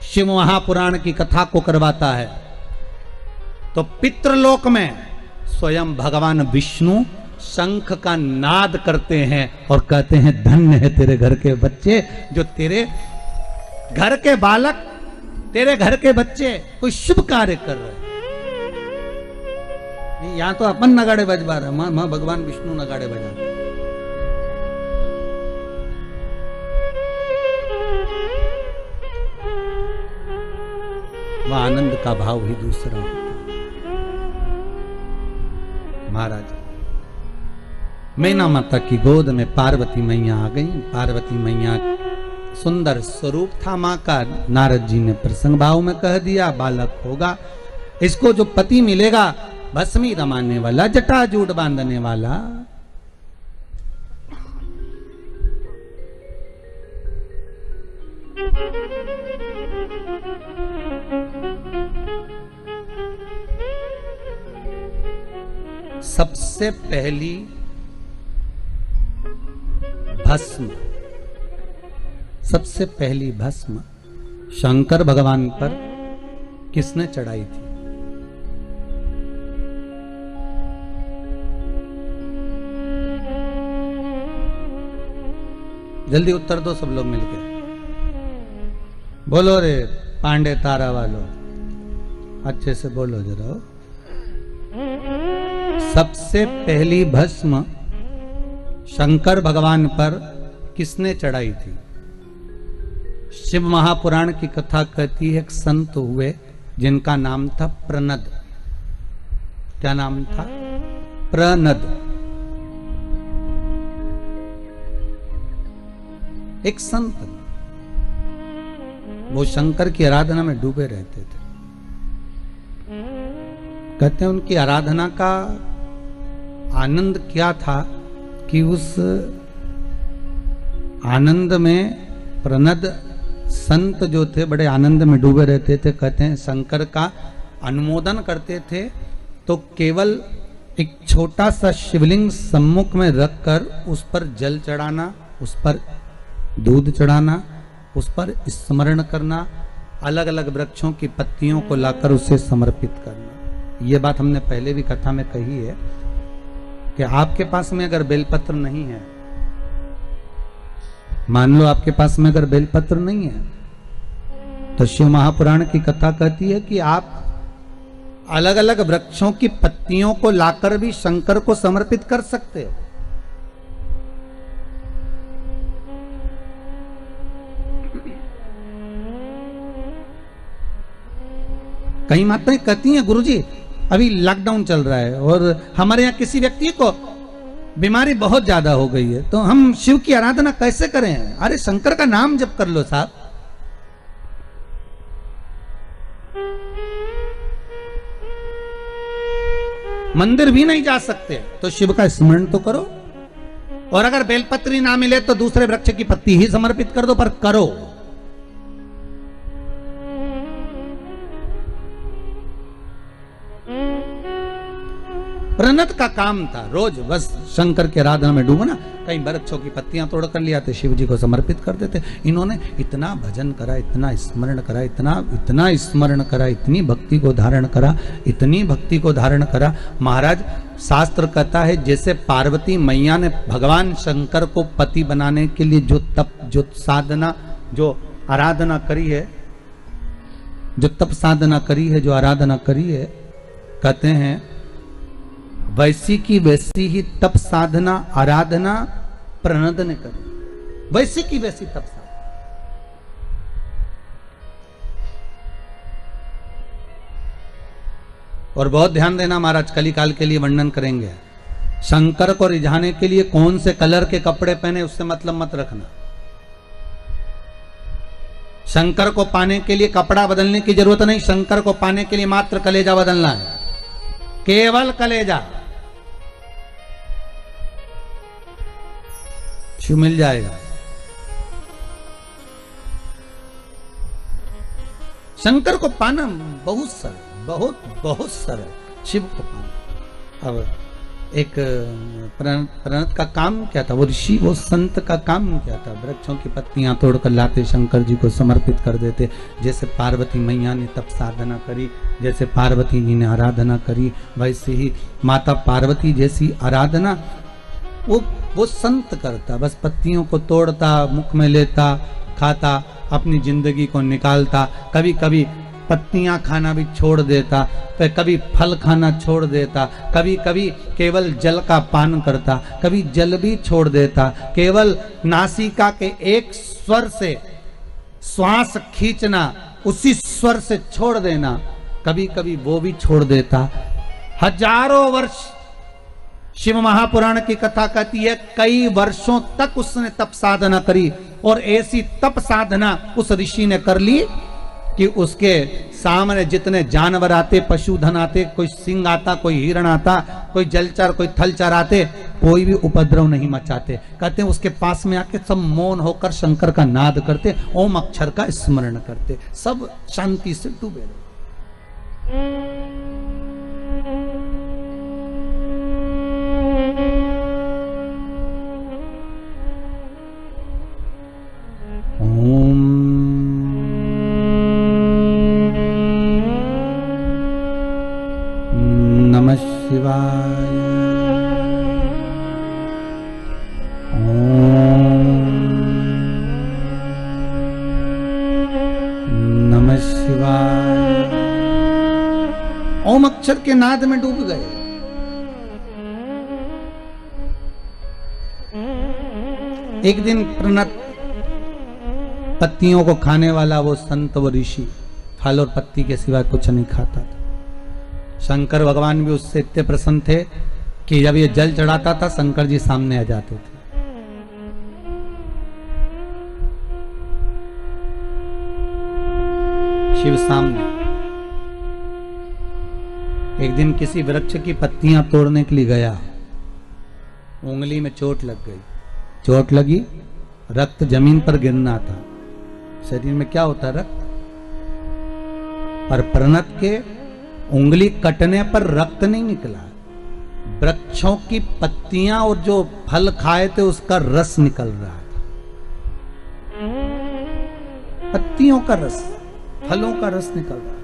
शिव महापुराण की कथा को करवाता है, तो पितृलोक में स्वयं भगवान विष्णु शंख का नाद करते हैं और कहते हैं धन्य है तेरे घर के बच्चे, जो तेरे घर के बालक, तेरे घर के बच्चे कोई शुभ कार्य कर रहे हैं। यहां तो अपन नगाड़े बजवा रहे, मां भगवान विष्णु नगाड़े बजा रहे। वह आनंद का भाव ही दूसरा होता है। महाराज मैना माता की गोद में पार्वती मैया आ गई। पार्वती मैया सुंदर स्वरूप था मां का। नारद जी ने प्रसंग भाव में कह दिया बालक होगा, इसको जो पति मिलेगा भस्मी रमाने वाला, जटाजूट बांधने वाला। सबसे पहली भस्म, सबसे पहली भस्म शंकर भगवान पर किसने चढ़ाई थी? जल्दी उत्तर दो सब लोग मिलके। बोलो रे पांडे तारा वालों, अच्छे से बोलो जरा। सबसे पहली भस्म शंकर भगवान पर किसने चढ़ाई थी? शिव महापुराण की कथा कहती है एक संत हुए जिनका नाम था प्रनद। क्या नाम था? प्रनद। एक संत, वो शंकर की आराधना में डूबे रहते थे। कहते हैं उनकी आराधना का आनंद क्या था कि उस आनंद में प्रनद संत जो थे बड़े आनंद में डूबे रहते थे। कहते हैं शंकर का अनुमोदन करते थे तो केवल एक छोटा सा शिवलिंग सम्मुख में रखकर उस पर जल चढ़ाना, उस पर दूध चढ़ाना, उस पर स्मरण करना, अलग अलग वृक्षों की पत्तियों को लाकर उसे समर्पित करना। ये बात हमने पहले भी कथा में कही है कि आपके पास में अगर बेलपत्र नहीं है, मान लो आपके पास में अगर बेलपत्र नहीं है, तो शिव महापुराण की कथा कहती है कि आप अलग अलग वृक्षों की पत्तियों को लाकर भी शंकर को समर्पित कर सकते हो। कई माताएं कहती हैं गुरुजी अभी लॉकडाउन चल रहा है और हमारे यहाँ किसी व्यक्ति को बीमारी बहुत ज्यादा हो गई है, तो हम शिव की आराधना कैसे करें? अरे शंकर का नाम जप कर लो साहब। मंदिर भी नहीं जा सकते तो शिव का स्मरण तो करो, और अगर बेलपत्री ना मिले तो दूसरे वृक्ष की पत्ती ही समर्पित कर दो, पर करो। प्रनद का काम था रोज बस शंकर के आराधना में डूबना। कई वृक्षों की पत्तियां तोड़ कर ले आते, शिव जी को समर्पित कर देते। इन्होंने इतना भजन करा, इतना स्मरण करा, इतना स्मरण करा, इतनी भक्ति को धारण करा, इतनी भक्ति को धारण करा। महाराज शास्त्र कहता है जैसे पार्वती मैया ने भगवान शंकर को पति बनाने के लिए जो तप, जो साधना, जो आराधना करी है, जो तप साधना करी है, जो आराधना करी है, कहते हैं वैसी की वैसी ही तप साधना आराधना प्रनद ने करी। वैसी की वैसी तप साधना। और बहुत ध्यान देना महाराज, कलिकाल के लिए वर्णन करेंगे। शंकर को रिझाने के लिए कौन से कलर के कपड़े पहने उससे मतलब मत रखना। शंकर को पाने के लिए कपड़ा बदलने की जरूरत नहीं, शंकर को पाने के लिए मात्र कलेजा बदलना है, केवल कलेजा। शिव मिल जाएगा। शंकर को पाना बहुत सरल, बहुत बहुत सरल। शिव को पाना। अब एक प्रणत का काम क्या था, वो ऋषि वो संत का काम क्या था, वृक्षों की पत्तियां तोड़कर लाते शंकर जी को समर्पित कर देते। जैसे पार्वती मैया ने तप साधना करी, जैसे पार्वती जी ने आराधना करी, वैसे ही माता पार्वती जैसी आराधना वो संत करता। बस पत्तियों को तोड़ता, मुख में लेता, खाता, अपनी जिंदगी को निकालता। कभी कभी पत्तियां खाना भी छोड़ देता, फिर कभी फल खाना छोड़ देता, कभी कभी केवल जल का पान करता, कभी जल भी छोड़ देता। केवल नासिका के एक स्वर से श्वास खींचना, उसी स्वर से छोड़ देना, कभी कभी वो भी छोड़ देता। हजारों वर्ष शिव महापुराण की कथा कहती है, कई वर्षों तक उसने तप साधना करी और ऐसी तप साधना उस ऋषि ने कर ली कि उसके सामने जितने जानवर आते, पशुधन आते, कोई सिंह आता, कोई हिरण आता, कोई जलचर, कोई थलचर आते, कोई भी उपद्रव नहीं मचाते। कहते हैं उसके पास में आके सब मौन होकर शंकर का नाद करते, ओम अक्षर का स्मरण करते, सब शांति से डूबे रहे। शिवाय नमः शिवाय। ओम अक्षर के नाद में डूब गए। एक दिन प्रणत पत्तियों को खाने वाला वो संत, वो ऋषि फल और पत्ती के सिवा कुछ नहीं खाता था। शंकर भगवान भी उससे इतने प्रसन्न थे कि जब ये जल चढ़ाता था शंकर जी सामने आ जाते थे। शिव सामने। एक दिन किसी वृक्ष की पत्तियां तोड़ने के लिए गया, उंगली में चोट लग गई। चोट लगी, रक्त जमीन पर गिरना था। शरीर में क्या होता है, रक्त। पर प्रणत के उंगली कटने पर रक्त नहीं निकला, वृक्षों की पत्तियां और जो फल खाए थे उसका रस निकल रहा था। पत्तियों का रस, फलों का रस निकल रहा था।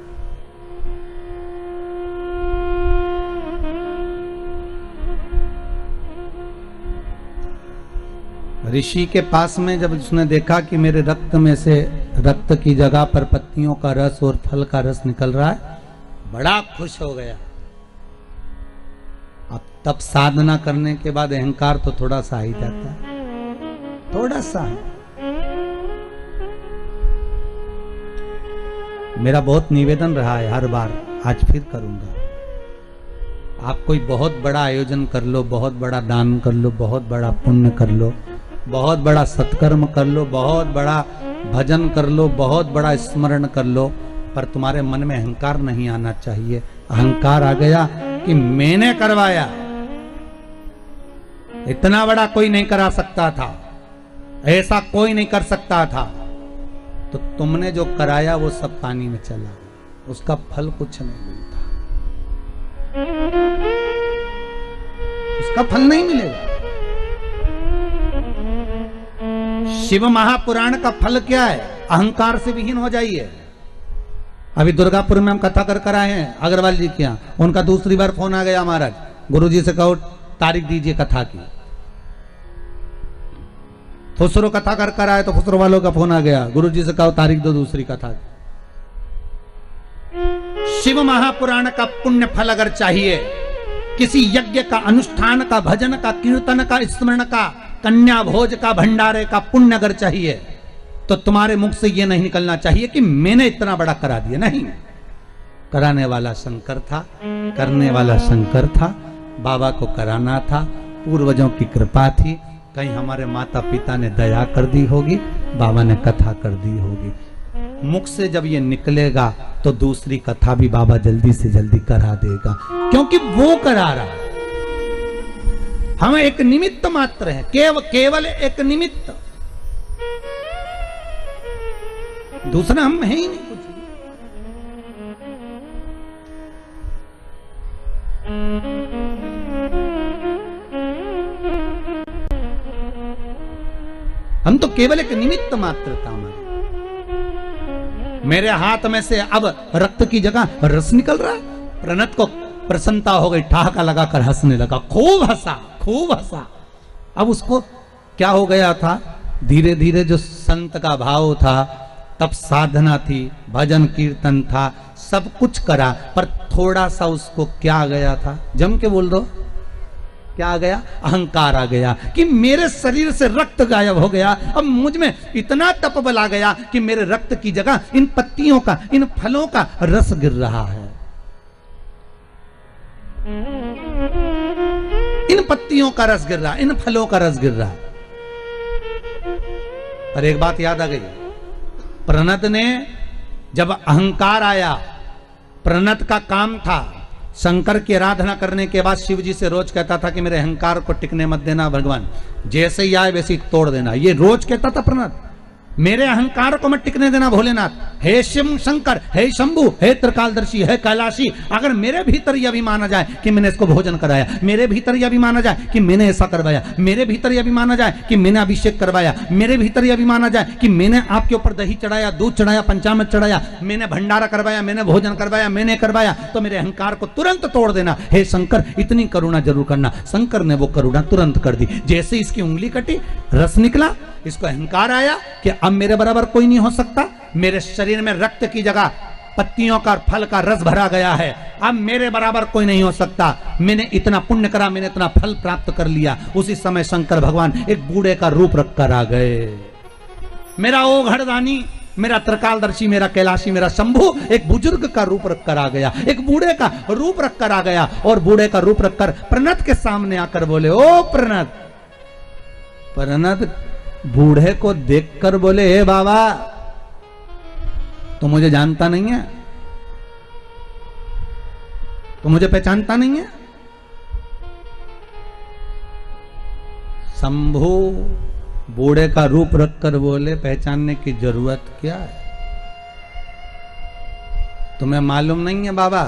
ऋषि के पास में जब उसने देखा कि मेरे रक्त में से, रक्त की जगह पर पत्तियों का रस और फल का रस निकल रहा है, बड़ा खुश हो गया। अब तप साधना करने के बाद अहंकार तो थोड़ा सा ही जाता है, थोड़ा सा। मेरा बहुत निवेदन रहा है हर बार, आज फिर करूंगा। आप कोई बहुत बड़ा आयोजन कर लो, बहुत बड़ा दान कर लो, बहुत बड़ा पुण्य कर लो, बहुत बड़ा सत्कर्म कर लो, बहुत बड़ा भजन कर लो, बहुत बड़ा स्मरण कर लो, पर तुम्हारे मन में अहंकार नहीं आना चाहिए। अहंकार आ गया कि मैंने करवाया, इतना बड़ा कोई नहीं करा सकता था, ऐसा कोई नहीं कर सकता था, तो तुमने जो कराया वो सब पानी में चला, उसका फल कुछ नहीं मिलता, उसका फल नहीं मिलेगा। शिव महापुराण का फल क्या है? अहंकार से विहीन हो जाइए। अभी दुर्गापुर में हम कथा कर आए हैं अग्रवाल जी के यहाँ, उनका दूसरी बार फोन आ गया, महाराज गुरुजी से कहो तारीख दीजिए कथा की। फुसरो कथा कर आए तो फुसरो वालों का फोन आ गया, गुरुजी से कहो तारीख दो दूसरी कथा की। शिव महापुराण का पुण्य फल अगर चाहिए, किसी यज्ञ का, अनुष्ठान का, भजन का, कीर्तन का, स्मरण का, कन्या भोज का, भंडारे का पुण्य अगर चाहिए, तो तुम्हारे मुख से यह नहीं निकलना चाहिए कि मैंने इतना बड़ा करा दिया। नहीं, कराने वाला शंकर था, करने वाला शंकर था, बाबा को कराना था, पूर्वजों की कृपा थी, कहीं हमारे माता पिता ने दया कर दी होगी, बाबा ने कथा कर दी होगी। मुख से जब ये निकलेगा तो दूसरी कथा भी बाबा जल्दी से जल्दी करा देगा, क्योंकि वो करा रहा है। हम एक निमित्त मात्र हैं, केवल एक निमित्त, दूसरा हम है ही नहीं कुछ। हम तो केवल एक निमित्त मात्र था हमारे। मेरे हाथ में से अब रक्त की जगह रस निकल रहा है। प्रणत को प्रसन्नता हो गई, ठहाका लगाकर हंसने लगा, खूब हंसा, खूब हंसा। अब उसको क्या हो गया था, धीरे धीरे जो संत का भाव था, तब साधना थी, भजन कीर्तन था, सब कुछ करा, पर थोड़ा सा उसको क्या आ गया था, जम के बोल दो, क्या आ गया, अहंकार आ गया कि मेरे शरीर से रक्त गायब हो गया। अब मुझ में इतना तप बल आ गया कि मेरे रक्त की जगह इन पत्तियों का, इन फलों का रस गिर रहा है, इन पत्तियों का रस गिर रहा, इन फलों का रस गिर रहा। पर एक बात याद आ गई, प्रणत ने जब अहंकार आया, प्रणत का काम था शंकर की आराधना करने के बाद शिव जी से रोज कहता था कि मेरे अहंकार को टिकने मत देना भगवान, जैसे ही आए वैसे ही तोड़ देना। ये रोज कहता था प्रणत, मेरे अहंकार को मत टिकने देना भोलेनाथ, हे शिव शंकर, हे शंभु, हे त्रिकालदर्शी, हे कैलाशी, अगर मेरे भीतर यह अभिमान आ जाए कि मैंने इसको भोजन कराया, मेरे भीतर यह अभिमान आ जाए कि मैंने ऐसा करवाया, मेरे भीतर यह अभिमान आ जाए कि मैंने अभिषेक करवाया, मेरे भीतर यह अभिमान आ जाए कि मैंने आपके ऊपर दही चढ़ाया, दूध चढ़ाया, पंचामृत चढ़ाया, मैंने भंडारा करवाया, मैंने भोजन करवाया, मैंने करवाया, तो मेरे अहंकार को तुरंत तोड़ देना। हे शंकर, इतनी करुणा जरूर करना। शंकर ने वो करुणा तुरंत कर दी। जैसे इसकी उंगली कटी, रस निकला, इसको अहंकार आया कि अब मेरे बराबर कोई नहीं हो सकता, मेरे शरीर में रक्त की जगह पत्तियों का, फल का रस भरा गया है, अब मेरे बराबर कोई नहीं हो सकता, मैंने इतना पुण्य करा, मैंने इतना फल प्राप्त कर लिया। उसी समय शंकर भगवान एक बूढ़े का रूप रखकर आ गए। मेरा ओघड़दानी, मेरा त्रिकालदर्शी, मेरा कैलाशी, मेरा शंभु एक बुजुर्ग का रूप रखकर आ गया, एक बूढ़े का रूप रखकर आ गया, और बूढ़े का रूप रखकर प्रणत के सामने आकर बोले, ओ प्रणत। प्रणत बूढ़े को देखकर बोले, हे बाबा, तो मुझे जानता नहीं है, तो मुझे पहचानता नहीं है। शंभु बूढ़े का रूप रखकर बोले, पहचानने की जरूरत क्या है, तुम्हें मालूम नहीं है बाबा,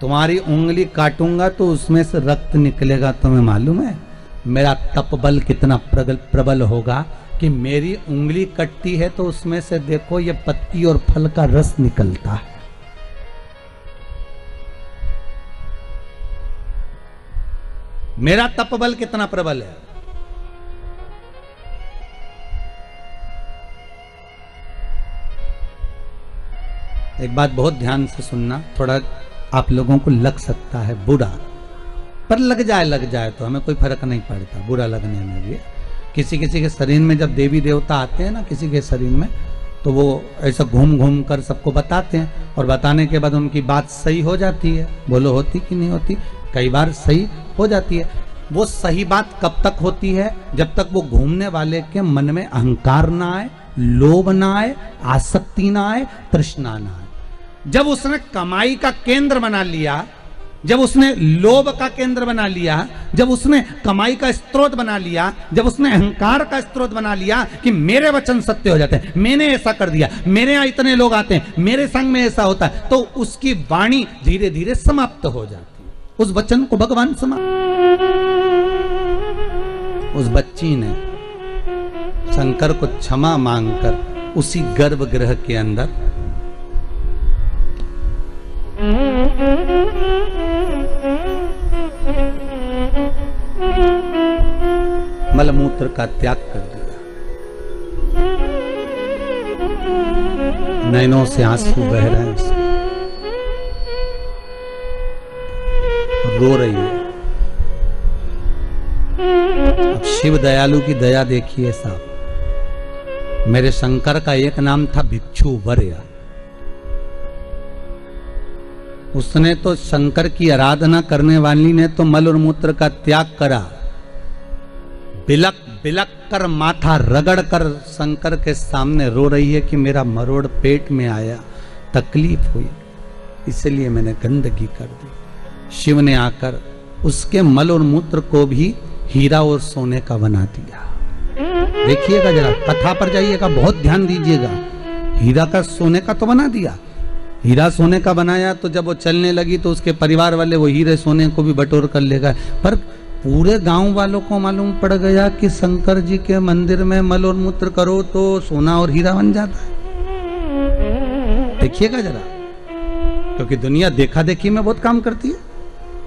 तुम्हारी उंगली काटूंगा तो उसमें से रक्त निकलेगा, तुम्हें मालूम है मेरा तप बल कितना प्रबल होगा कि मेरी उंगली कटती है तो उसमें से देखो ये पत्ती और फल का रस निकलता है। मेरा तप बल कितना प्रबल है। एक बात बहुत ध्यान से सुनना, थोड़ा आप लोगों को लग सकता है बुरा, पर लग जाए तो हमें कोई फर्क नहीं पड़ता बुरा लगने में भी। किसी किसी के शरीर में जब देवी देवता आते हैं ना किसी के शरीर में, तो वो ऐसा घूम घूम कर सबको बताते हैं, और बताने के बाद उनकी बात सही हो जाती है। बोलो होती कि नहीं होती? कई बार सही हो जाती है। वो सही बात कब तक होती है? जब तक वो घूमने वाले के मन में अहंकार ना आए, लोभ ना आए, आसक्ति ना आए, तृष्णा ना आए। जब उसने कमाई का केंद्र बना लिया, जब उसने लोभ का केंद्र बना लिया, जब उसने कमाई का स्रोत बना लिया, जब उसने अहंकार का स्रोत बना लिया कि मेरे वचन सत्य हो जाते हैं, मैंने ऐसा कर दिया, मेरे यहाँ इतने लोग आते हैं, मेरे संग में ऐसा होता है, तो उसकी वाणी धीरे धीरे समाप्त हो जाती है। उस वचन को भगवान समाप्त। उस बच्ची ने शंकर को क्षमा मांगकर उसी गर्भगृह के अंदर मलमूत्र का त्याग कर दिया। नैनों से आंसू बह रहे हैं, रो रही है। अब शिव दयालु की दया देखिए साहब। मेरे शंकर का एक नाम था भिक्षु वर्य। उसने तो शंकर की आराधना करने वाली ने तो मल और मूत्र का त्याग करा, बिलक बिलक कर माथा रगड़ कर शंकर के सामने रो रही है कि मेरा मरोड़ पेट में आया, तकलीफ हुई, इसलिए मैंने गंदगी कर दी। शिव ने आकर उसके मल और मूत्र को भी हीरा और सोने का बना दिया। देखिएगा जरा, कथा पर जाइएगा, बहुत ध्यान दीजिएगा। हीरा का सोने का तो बना दिया, हीरा सोने का बनाया तो जब वो चलने लगी तो उसके परिवार वाले वो हीरे सोने को भी बटोर कर ले गए। पर पूरे गांव वालों को मालूम पड़ गया कि शंकर जी के मंदिर में मल और मूत्र करो तो सोना और हीरा बन जाता है। देखिएगा जरा, क्योंकि दुनिया देखा देखी में बहुत काम करती है।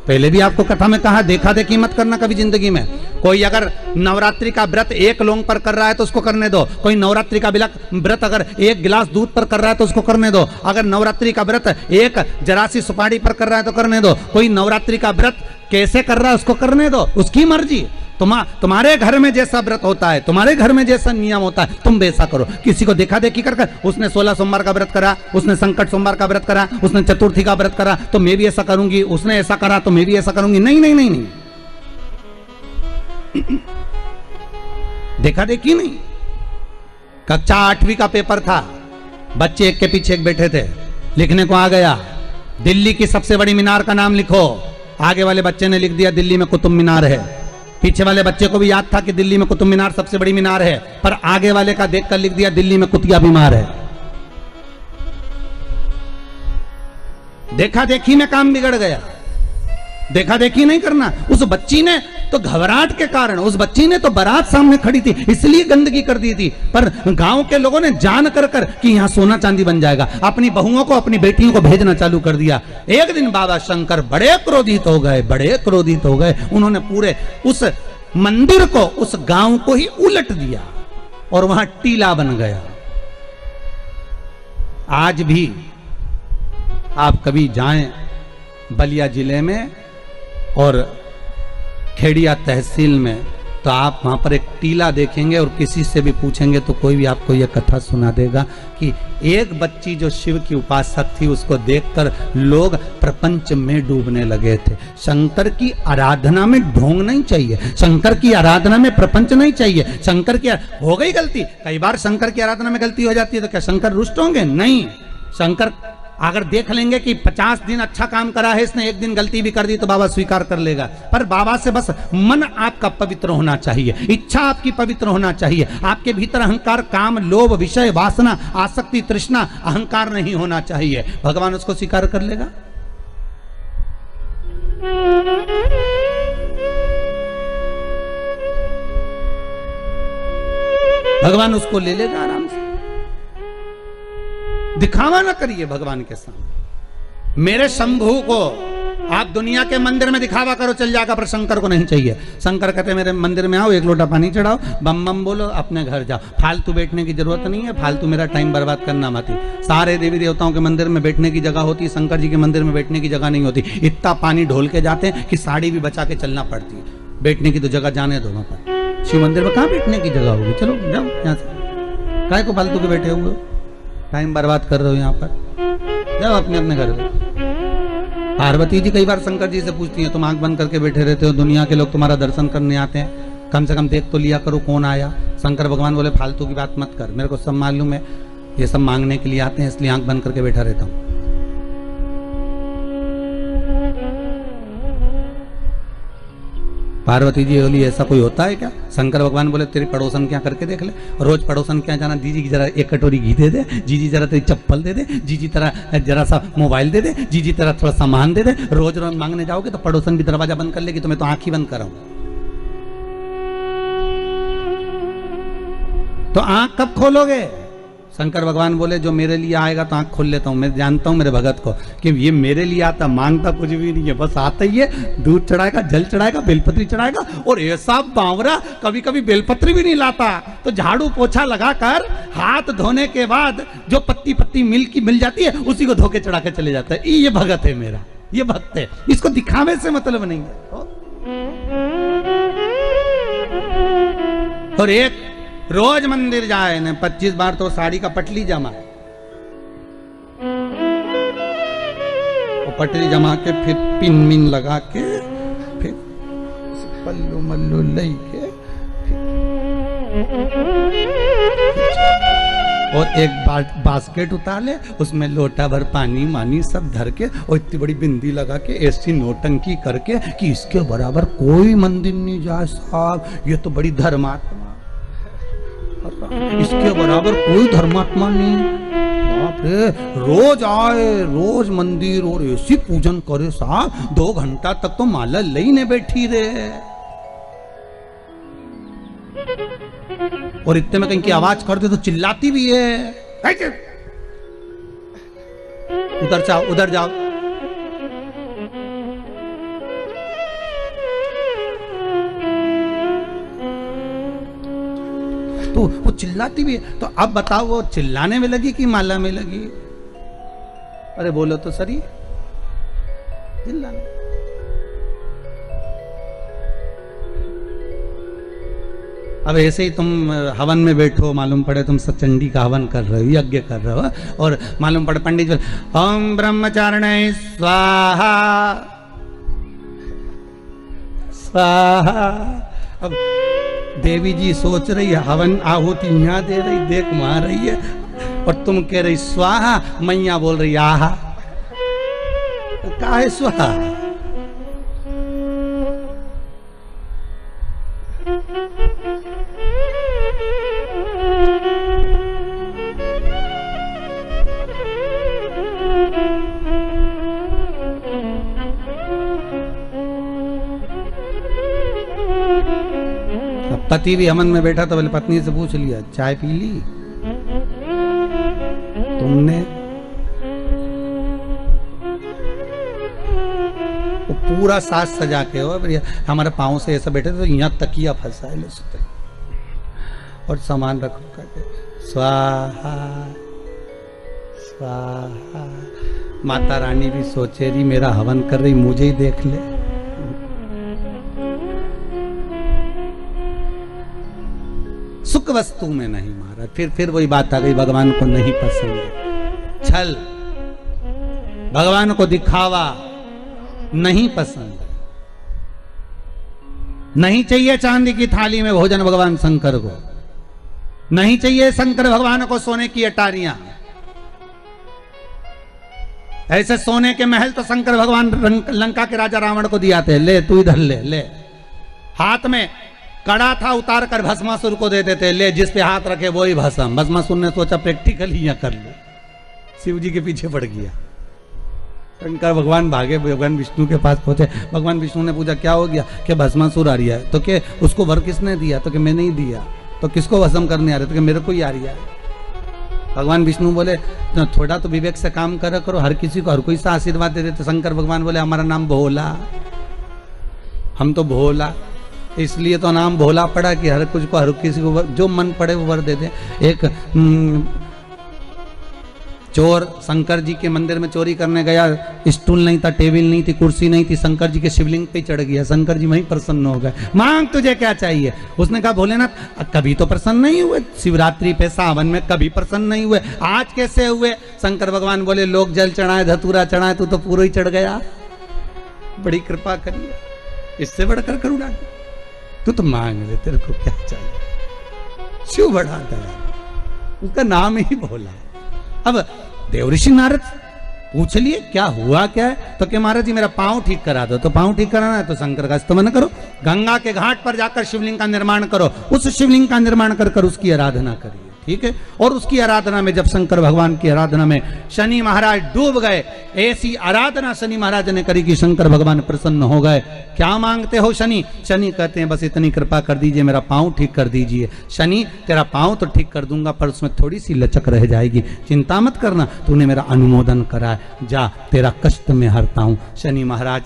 पहले भी आपको कथा में कहा, देखा देखी मत करना कभी जिंदगी में। कोई अगर नवरात्रि का व्रत एक लौंग पर कर रहा है तो उसको करने दो। कोई नवरात्रि का व्रत अगर एक गिलास दूध पर कर रहा है तो उसको करने दो। अगर नवरात्रि का व्रत एक जरासी सुपारी पर कर रहा है तो करने दो। कोई नवरात्रि का व्रत कैसे कर रहा है उसको करने दो, उसकी मर्जी। तुम्हारे घर में जैसा व्रत होता है, तुम्हारे घर में जैसा नियम होता है, तुम वैसा करो। किसी को देखा देखी कर उसने 16 सोमवार का व्रत करा, उसने संकट सोमवार का व्रत करा, उसने चतुर्थी का व्रत करा तो मैं भी ऐसा करूंगी, उसने ऐसा करा तो मैं भी ऐसा करूंगी। नहीं नहीं नहीं नहीं, देखा देखी नहीं। कक्षा 8वीं का पेपर था, बच्चे एक के पीछे एक बैठे थे, लिखने को आ गया दिल्ली की सबसे बड़ी मीनार का नाम लिखो। आगे वाले बच्चे ने लिख दिया दिल्ली में कुतुब मीनार है। पीछे वाले बच्चे को भी याद था कि दिल्ली में कुतुब मीनार सबसे बड़ी मीनार है, पर आगे वाले का देखकर लिख दिया दिल्ली में कुतिया बीमार है। देखा देखी में काम बिगड़ गया। देखा देखी नहीं करना। उस बच्ची ने तो घबराहट के कारण, उस बच्ची ने तो बारात सामने खड़ी थी इसलिए गंदगी कर दी थी, पर गांव के लोगों ने जान कर कि यहां सोना चांदी बन जाएगा, अपनी बहुओं को अपनी बेटियों को भेजना चालू कर दिया। एक दिन बाबा शंकर बड़े क्रोधित हो गए, बड़े क्रोधित हो गए। उन्होंने पूरे उस मंदिर को, उस गांव को ही उलट दिया और वहां टीला बन गया। आज भी आप कभी जाएं बलिया जिले में और खेड़िया तहसील में तो आप वहां पर एक टीला देखेंगे और किसी से भी पूछेंगे तो कोई भी आपको यह कथा सुना देगा कि एक बच्ची जो शिव की उपासक थी उसको देखकर लोग प्रपंच में डूबने लगे थे। शंकर की आराधना में ढोंग नहीं चाहिए, शंकर की आराधना में प्रपंच नहीं चाहिए। शंकर की हो गई गलती, कई बार शंकर की आराधना में गलती हो जाती है तो क्या शंकर रुष्ट होंगे? नहीं। शंकर अगर देख लेंगे कि 50 दिन अच्छा काम करा है इसने, एक दिन गलती भी कर दी तो बाबा स्वीकार कर लेगा। पर बाबा से बस मन आपका पवित्र होना चाहिए, इच्छा आपकी पवित्र होना चाहिए। आपके भीतर अहंकार, काम, लोभ, विषय, वासना, आसक्ति, तृष्णा, अहंकार नहीं होना चाहिए। भगवान उसको स्वीकार कर लेगा। भगवान उसको ले लेगा आराम से। दिखावा ना करिए भगवान के सामने। मेरे शंभू को आप दुनिया के मंदिर में दिखावा करो चल जाएगा, पर शंकर को नहीं चाहिए। शंकर कहते मेरे मंदिर में आओ, एक लोटा पानी चढ़ाओ, बम बम बोलो, अपने घर जाओ। फालतू बैठने की जरूरत नहीं है, फालतू मेरा टाइम बर्बाद करना मत। सारे देवी देवताओं के मंदिर में बैठने की जगह होती, शंकर जी के मंदिर में बैठने की जगह नहीं होती। इतना पानी ढोल के जाते हैं कि साड़ी भी बचा के चलना पड़ती है। बैठने की तो जगह जाने दो वहां पर। शिव मंदिर में कहाँ बैठने की जगह होगी? चलो जाओ यहाँ से, काय को फालतू के बैठे हुए, टाइम बर्बाद कर रहे हो यहाँ पर, जाओ अपने अपने घर में। पार्वती जी कई बार शंकर जी से पूछती हैं, तुम आंख बंद करके बैठे रहते हो, दुनिया के लोग तुम्हारा दर्शन करने आते हैं, कम से कम देख तो लिया करो कौन आया। शंकर भगवान बोले फालतू की बात मत कर, मेरे को सब मालूम है, ये सब मांगने के लिए आते हैं इसलिए आंख बंद करके बैठा रहता हूँ। पार्वती जी बोली ऐसा कोई होता है क्या? शंकर भगवान बोले तेरी पड़ोसन क्या करके देख ले, रोज पड़ोसन क्या जाना, जीजी की जरा एक कटोरी घी दे दे, जीजी जरा तेरी चप्पल दे दे, जीजी तरह जरा सा मोबाइल दे दे, जीजी तरह थोड़ा सामान दे दे। रोज रोज मांगने जाओगे तो पड़ोसन भी दरवाजा बंद कर लेगी, तो मैं तो आंख ही बंद कराऊं। तो आंख कब खोलोगे? शंकर भगवान बोले जो मेरे लिए आएगा तो आंख खोल लेता हूं। मैं जानता हूं मेरे भगत को कि ये मेरे लिए आता, मांगता कुछ भी नहीं है, बस आता ही है, दूध चढ़ाएगा, जल चढ़ाएगा, बेलपत्री चढ़ाएगा। और ऐसा बावरा कभी कभी बेलपत्री भी नहीं लाता, तो झाड़ू पोछा लगाकर हाथ धोने के बाद जो पत्ती पत्ती मिल जाती है उसी को धो के चढ़ा के चले जाता है। ये भगत है मेरा, ये भक्त है, इसको दिखावे से मतलब नहीं है। और एक रोज मंदिर जाए न 25 बार तो साड़ी का पटली जमा, और पटली जमा के फिर पिन मिन लगा के फिर पल्लू मल्लू लई के और एक बास्केट उतार ले, उसमें लोटा भर पानी मानी सब धर के और इतनी बड़ी बिंदी लगा के ऐसी नोटंकी करके कि इसके बराबर कोई मंदिर नहीं जाए साहब, ये तो बड़ी धर्मात्मा, इसके बराबर कोई धर्मात्मा नहीं। बाप रे, रोज आए, रोज मंदिर और ऐसी पूजन करे साहब, 2 घंटा तक तो माला लई ने बैठी रहे। और इतने में कहीं की आवाज कर दे तो चिल्लाती भी है। उधर जाओ, उधर जाओ। तो वो चिल्लाती भी है। तो अब बताओ वो चिल्लाने में लगी कि माला में लगी? अरे बोलो तो सही, चिल्लाने। अब ऐसे ही तुम हवन में बैठो, मालूम पड़े तुम सचंडी का हवन कर रहे हो, यज्ञ कर रहे हो, और मालूम पड़े पंडित जी ओम ब्रह्मचारिणे स्वाहा स्वाहा। अब देवी जी सोच रही है हवन आहुति यहाँ दे रही, देख वहां रही है, और तुम कह रही स्वाहा, मैया बोल रही आहा। का है स्वाहा? पति भी हवन में बैठा तो बोले पत्नी से पूछ लिया चाय पी ली तुमने? तो पूरा साज सजा के हो, हमारे पाँव से ऐसा बैठे तो यहाँ तकिया फंसा है, सुते और सामान रखो करके स्वाहा स्वाहा। माता रानी भी सोचे रही मेरा हवन कर रही, मुझे ही देख ले। सुख वस्तु में नहीं मारा। फिर वही बात आ गई, भगवान को नहीं पसंद छल, भगवान को दिखावा नहीं पसंद। नहीं चाहिए चांदी की थाली में भोजन भगवान शंकर को, नहीं चाहिए शंकर भगवान को सोने की अटारियां। ऐसे सोने के महल तो शंकर भगवान लंका के राजा रावण को दिया थे, ले तू इधर ले ले। हाथ में कड़ा था, उतार कर भस्मासुर को दे देते, ले जिस पे हाथ रखे वो ही भस्म। भस्मासुर ने सोचा प्रैक्टिकल ही यहाँ कर लो, शिव जी के पीछे पड़ गया। शंकर भगवान भागे, भगवान विष्णु के पास पहुंचे। भगवान विष्णु ने पूछा क्या हो गया? कि भस्मासुर आ रहा है। तो क्या उसको वर किसने दिया? तो कि मैंने ही दिया। तो किसको भस्म करने आ रहे? तो कि मेरे को ही आ रहा है। भगवान विष्णु बोले थोड़ा तो विवेक से काम करा करो, हर किसी को हर कोई सा आशीर्वाद दे देते। शंकर भगवान बोले हमारा नाम भोला, हम तो भोला, इसलिए तो नाम भोला पड़ा कि हर कुछ को हर किसी को जो मन पड़े वो वर दे दे। एक चोर शंकर जी के मंदिर में चोरी करने गया, स्टूल नहीं था, टेबल नहीं थी, कुर्सी नहीं थी, शंकर जी के शिवलिंग पे चढ़ गया। शंकर जी वहीं प्रसन्न हो गए, मांग तुझे क्या चाहिए? उसने कहा भोलेनाथ कभी तो प्रसन्न नहीं हुए, शिवरात्रि पे सावन में कभी प्रसन्न नहीं हुए, आज कैसे हुए? शंकर भगवान बोले लोग जल चढ़ाए, धतूरा चढ़ाए, तू तो पूरा ही चढ़ गया, बड़ी कृपा करिए, इससे बढ़कर करुणा तू तो मांग ले, तेरे को क्या चाहिए? शिव बढ़ा दया, उसका नाम ही भोला। अब देवऋषि नारद पूछ लिए क्या हुआ क्या है? तो कि महाराज जी मेरा पांव ठीक करा दो। तो पांव ठीक कराना है तो शंकर का स्तमन करो, गंगा के घाट पर जाकर शिवलिंग का निर्माण करो, उस शिवलिंग का निर्माण कर कर उसकी आराधना करिए, ठीक है? और उसकी आराधना में जब शंकर भगवान की आराधना में शनि महाराज डूब गए, ऐसी आराधना शनि महाराज ने करी कि शंकर भगवान प्रसन्न हो गए। क्या मांगते हो शनि? शनि कहते हैं बस इतनी कृपा कर दीजिए, मेरा पांव ठीक कर दीजिए। शनि तेरा पांव तो ठीक कर दूंगा पर उसमें थोड़ी सी लचक रह जाएगी, चिंता मत करना, तूने मेरा अनुमोदन करा है, जा तेरा कष्ट में हरता हूं। शनि महाराज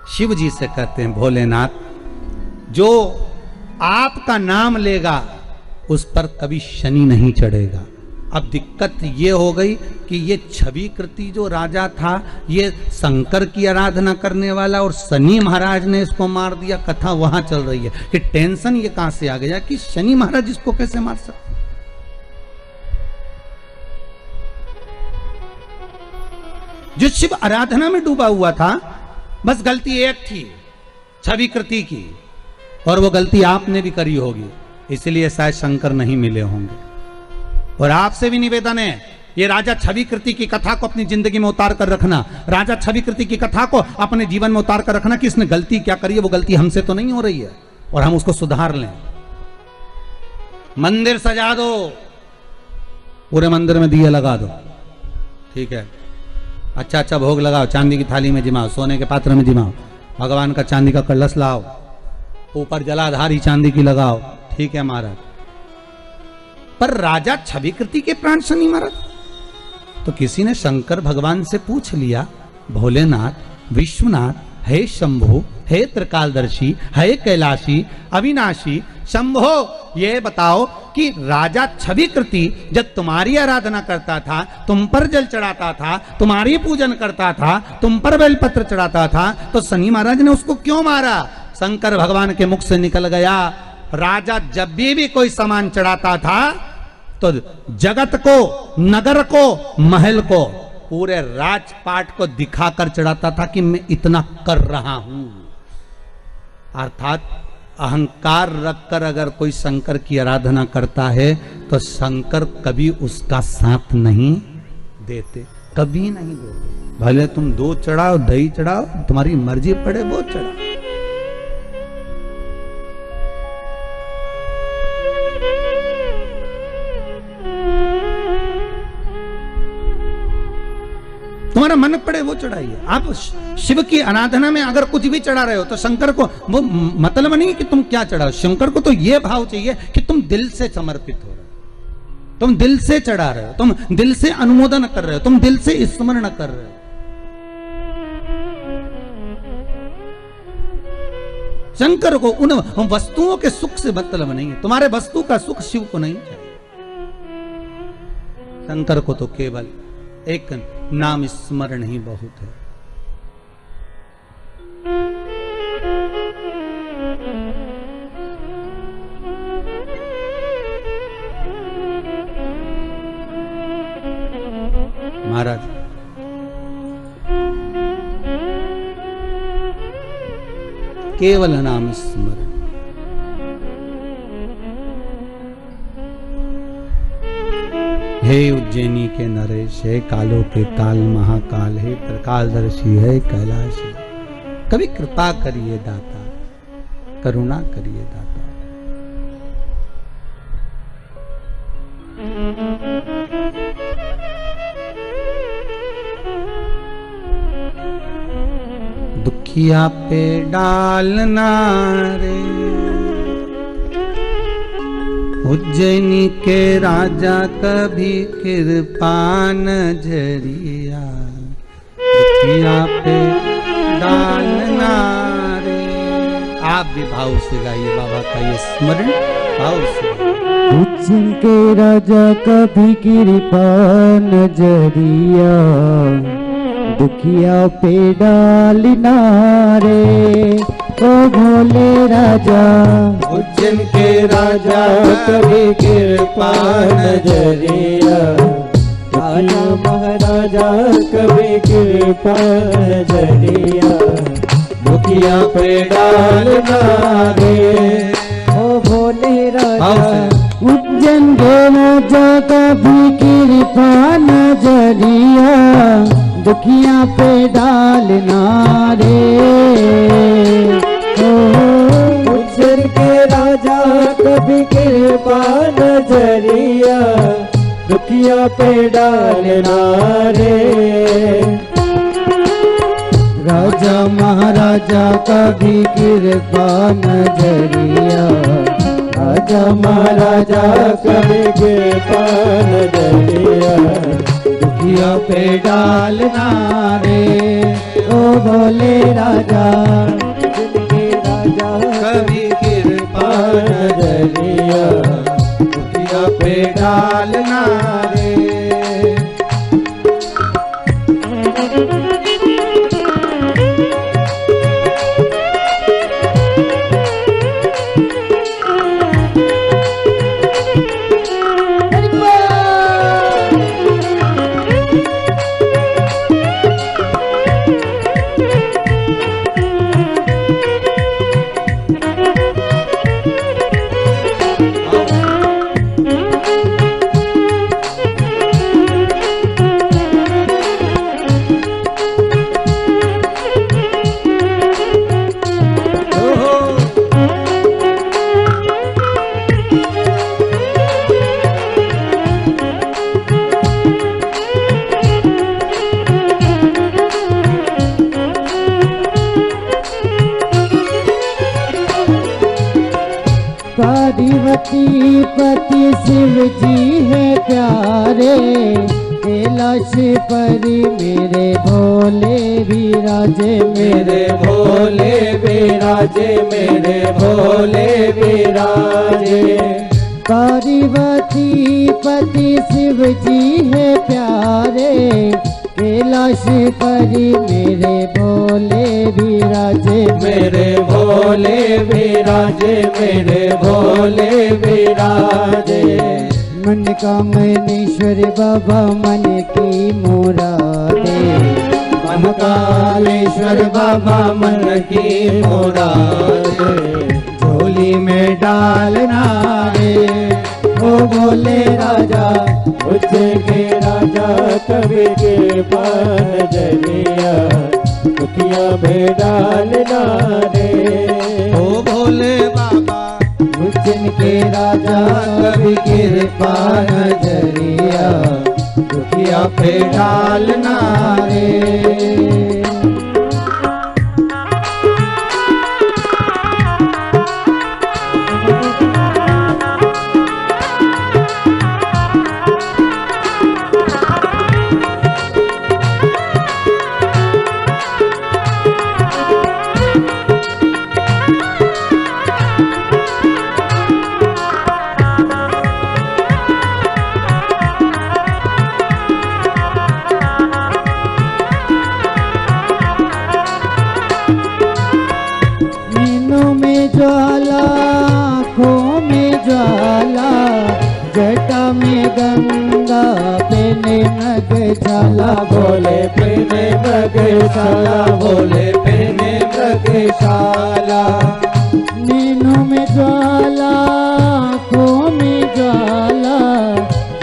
शिव जी से कहते हैं भोलेनाथ जो आपका नाम लेगा उस पर कभी शनि नहीं चढ़ेगा। अब दिक्कत ये हो गई कि ये छवि कृति जो राजा था ये शंकर की आराधना करने वाला और शनि महाराज ने इसको मार दिया। कथा वहां चल रही है कि टेंशन ये कहां से आ गया कि शनि महाराज इसको कैसे मार सकते। जो शिव आराधना में डूबा हुआ था, बस गलती एक थी छवि कृति की, और वो गलती आपने भी करी होगी, इसलिए शायद शंकर नहीं मिले होंगे। और आपसे भी निवेदन है ये राजा छवि कृति की कथा को अपनी जिंदगी में उतार कर रखना, राजा छवि कृति की कथा को अपने जीवन में उतार कर रखना कि इसने गलती क्या करी है, वो गलती हमसे तो नहीं हो रही है और हम उसको सुधार लें। मंदिर सजा दो, पूरे मंदिर में दिए लगा दो, ठीक है, अच्छा अच्छा भोग लगाओ, चांदी की थाली में जिमाओ, सोने के पात्र में जिमाओ, भगवान का चांदी का कलश लाओ, ऊपर जलाधारी चांदी की लगाओ, ठीक है महाराज, पर राजा छविकृति के प्राण शनि महाराज। तो किसी ने शंकर भगवान से पूछ लिया, भोलेनाथ, विश्वनाथ, हे शंभो, हे त्रिकालदर्शी, हे कैलाशी, अविनाशी, शंभो, ये बताओ कि राजा छविकृति जब तुम्हारी आराधना करता था, तुम पर जल चढ़ाता था, तुम्हारी पूजन करता था, तुम पर बेलपत्र चढ़ाता था, तो शनि महाराज ने उसको क्यों मारा? शंकर भगवान के मुख से निकल गया, राजा जब भी कोई सामान चढ़ाता था तो जगत को, नगर को, महल को, पूरे राजपाट को दिखाकर चढ़ाता था कि मैं इतना कर रहा हूं। अर्थात अहंकार रखकर अगर कोई शंकर की आराधना करता है तो शंकर कभी उसका साथ नहीं देते, कभी नहीं देते। भले तुम दूध चढ़ाओ, दही चढ़ाओ, तुम्हारी मर्जी पड़े वो चढ़ाओ। तुम्हारा मन पड़े वो चढ़ाइए। आप शिव की आराधना में अगर कुछ भी चढ़ा रहे हो तो शंकर को वो मतलब नहीं कि तुम क्या चढ़ाओ, शंकर को तो ये भाव चाहिए कि तुम दिल से समर्पित हो रहे हो, तुम दिल से चढ़ा रहे हो, तुम दिल से अनुमोदन कर रहे हो, तुम दिल से स्मरण कर रहे हो। शंकर को उन वस्तुओं के सुख से मतलब नहीं है, तुम्हारे वस्तु का सुख शिव को नहीं चाहिए। शंकर को तो केवल एक नाम स्मरण ही बहुत है। महाराज केवल नाम स्मरण, हे उज्जैनी के नरेश, हे कालों के काल महाकाल, हे त्रिकालदर्शी, है कैलाशी, कभी कृपा करिए दाता, करुणा करिए दाता। दुखिया पे डालना रे उज्जैनी के राजा, कभी कृपा नजरिया दुखिया पे डालना रे। आप भी भाव से गाइए बाबा का ये स्मरण, भाव से। उज्जैन के राजा, कभी कृपा नजरिया दुखिया पे डालना रे। ओ भोले राजा, उज्जैन के राजा, कभी कृपा नजरिया, राजा महाराजा, कभी कृपा नजरिया, दुखिया पे डालना रे। ओ भोले राजा, उज्जैन के राजा, कभी कृपा नजरिया दुखिया पे डालना रे। उज्जैन के राजा, कभी कृपा नजरिया, दुखिया पे डालना रे। राजा महाराजा, कभी कृपा नजरिया, राजा महाराजा, कभी कृपा नजरिया, दुखिया पे डालना रे। ओ भोले राजा, कभी कृपा नजरिया, दुखिया पे डालना रे। पार्वती पति शिव जी है प्यारे, कैलाश पर मेरे भोले विराजे, मेरे भोले विराजे, मेरे भोले विराजे। पार्वती पति शिव जी है प्यारे, कैलाश पर मेरे भोले विराजे, मेरे भोले विराजे, मेरे भोले विराजे। मन कामनेश्वर बाबा मन की मुरादे, मन कालेश्वर बाबा मन की मुरादे, झोली में डालना रे। ओ बोले राजा उज्जैन के राजा, कभी के पान जरिया, दुखिया में डालना रे। ओ भोले बाबा उज्जैन के राजा, कभी कृपा नजरिया, दुखिया पे डालना रे। ज्वाला आँखों में ज्वाला, जटा में गंगा पेने मग जाला, बोले पेने मृगशाला, बोले पेने मृगशाला। नैनों में ज्वाला आँखों में ज्वाला,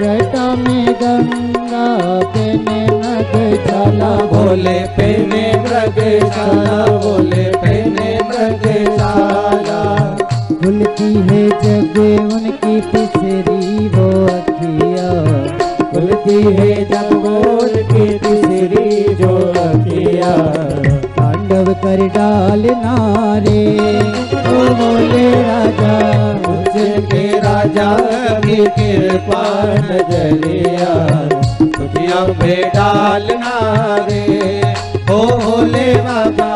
जटा में गंगा पेने मग जाला, बोले पेने मृगशाला, बोले पेने मृगशाला। खुलती है जब उनकी तीसरी वो अखिया, खुलती है जब गोल की तीसरी जो अखिया, तांडव कर डालना रे। ओ बोले राजा उज्जैन के राजा, की कृपा नजरिया, दुखिया पे डालना रे। ओ भोले बाबा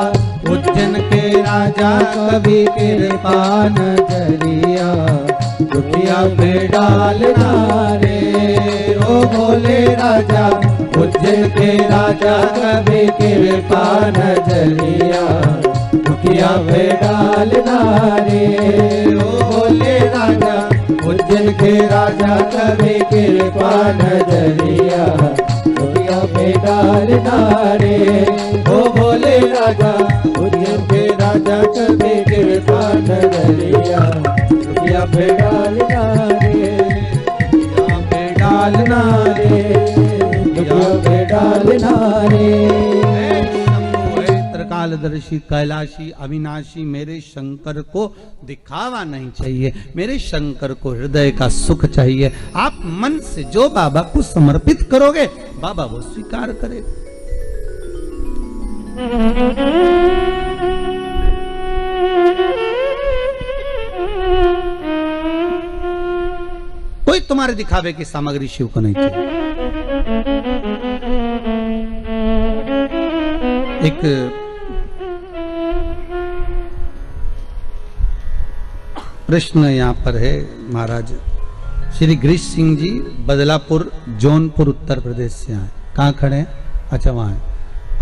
उज्जैन के राजा, कभी कृपा नजरिया, दुखिया पे डालना रे। ओ भोले राजा उज्जैन के राजा, कभी कृपा नजरिया, दुखिया पे डालना रे। ओ भोले राजा उज्जैन के राजा, कभी कृपा नजरिया, दुखिया पे डालना रे। ओ भोले राजा उज्जैन के राजा, कभी कृपा नजरिया, दुखिया पे डालना रे, दुखिया पे डालना रे, दुखिया पे डालना रे। त्रिकालदर्शी कैलाशी अविनाशी मेरे शंकर को दिखावा नहीं चाहिए, मेरे शंकर को हृदय का सुख चाहिए। आप मन से जो बाबा को समर्पित करोगे, बाबा वो स्वीकार करेगा। कोई तुम्हारे दिखावे की सामग्री शिव को नहीं चाहिए। एक प्रश्न यहाँ पर है महाराज। श्री ग्रीश सिंह जी बदलापुर जौनपुर उत्तर प्रदेश से आए। कहाँ खड़े हैं? अच्छा वहाँ है।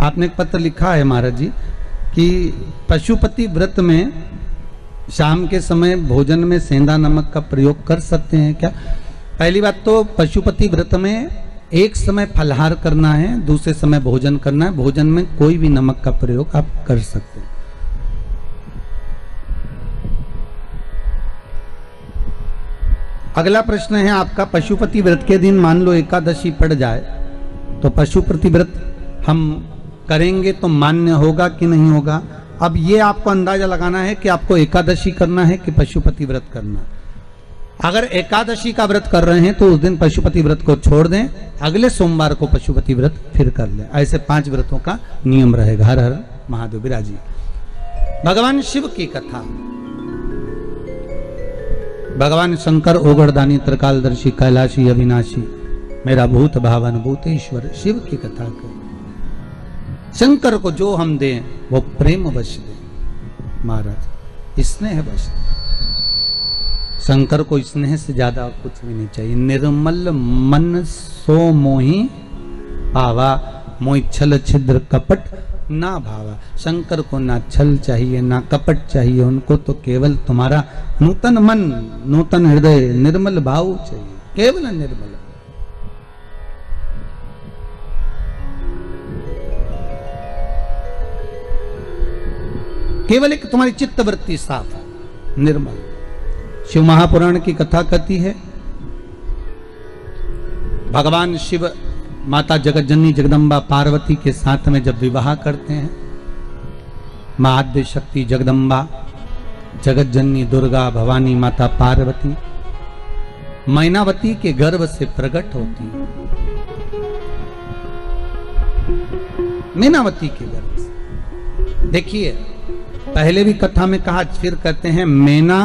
आपने एक पत्र लिखा है महाराज जी कि पशुपति व्रत में शाम के समय भोजन में सेंधा नमक का प्रयोग कर सकते हैं क्या? पहली बात तो पशुपति व्रत में एक समय फलहार करना है, दूसरे समय भोजन करना है। भोजन में कोई भी नमक का प्रयोग आप कर सकते हैं। अगला प्रश्न है आपका, पशुपति व्रत के दिन मान लो एकादशी पड़ जाए तो पशुपति व्रत हम करेंगे तो मान्य होगा कि नहीं होगा? अब ये आपको अंदाजा लगाना है कि आपको एकादशी करना है कि पशुपति व्रत करना है। अगर एकादशी का व्रत कर रहे हैं तो उस दिन पशुपति व्रत को छोड़ दें, अगले सोमवार को पशुपति व्रत फिर कर लें। ऐसे 5 व्रतों का नियम रहेगा। हर हर महादेव विराजी। भगवान शिव की कथा। भगवान शंकर ओगरदानी त्रिकालदर्शी कैलाशी अविनाशी मेरा भूत भावन भूतेश्वर शिव की कथा कर। शंकर को जो हम दें वो प्रेम वश दें महाराज, स्नेह वश दें। शंकर को स्नेह से ज्यादा कुछ भी नहीं चाहिए। निर्मल मन सो मोहि भावा, मोहि छल छिद्र कपट ना भावा। शंकर को ना छल चाहिए ना कपट चाहिए, उनको तो केवल तुम्हारा नूतन मन, नूतन हृदय, निर्मल भाव चाहिए, केवल निर्मल। केवल एक तुम्हारी चित्तवृत्ति साफ है, निर्मल। शिव महापुराण की कथा कहती है भगवान शिव माता जगतजननी जगदम्बा पार्वती के साथ में जब विवाह करते हैं, मां आद्य शक्ति जगदम्बा जगतजननी दुर्गा भवानी माता पार्वती मैनावती के गर्भ से प्रकट होती है। मैनावती के गर्भ से देखिए, पहले भी कथा में कहा, फिर कहते हैं मैना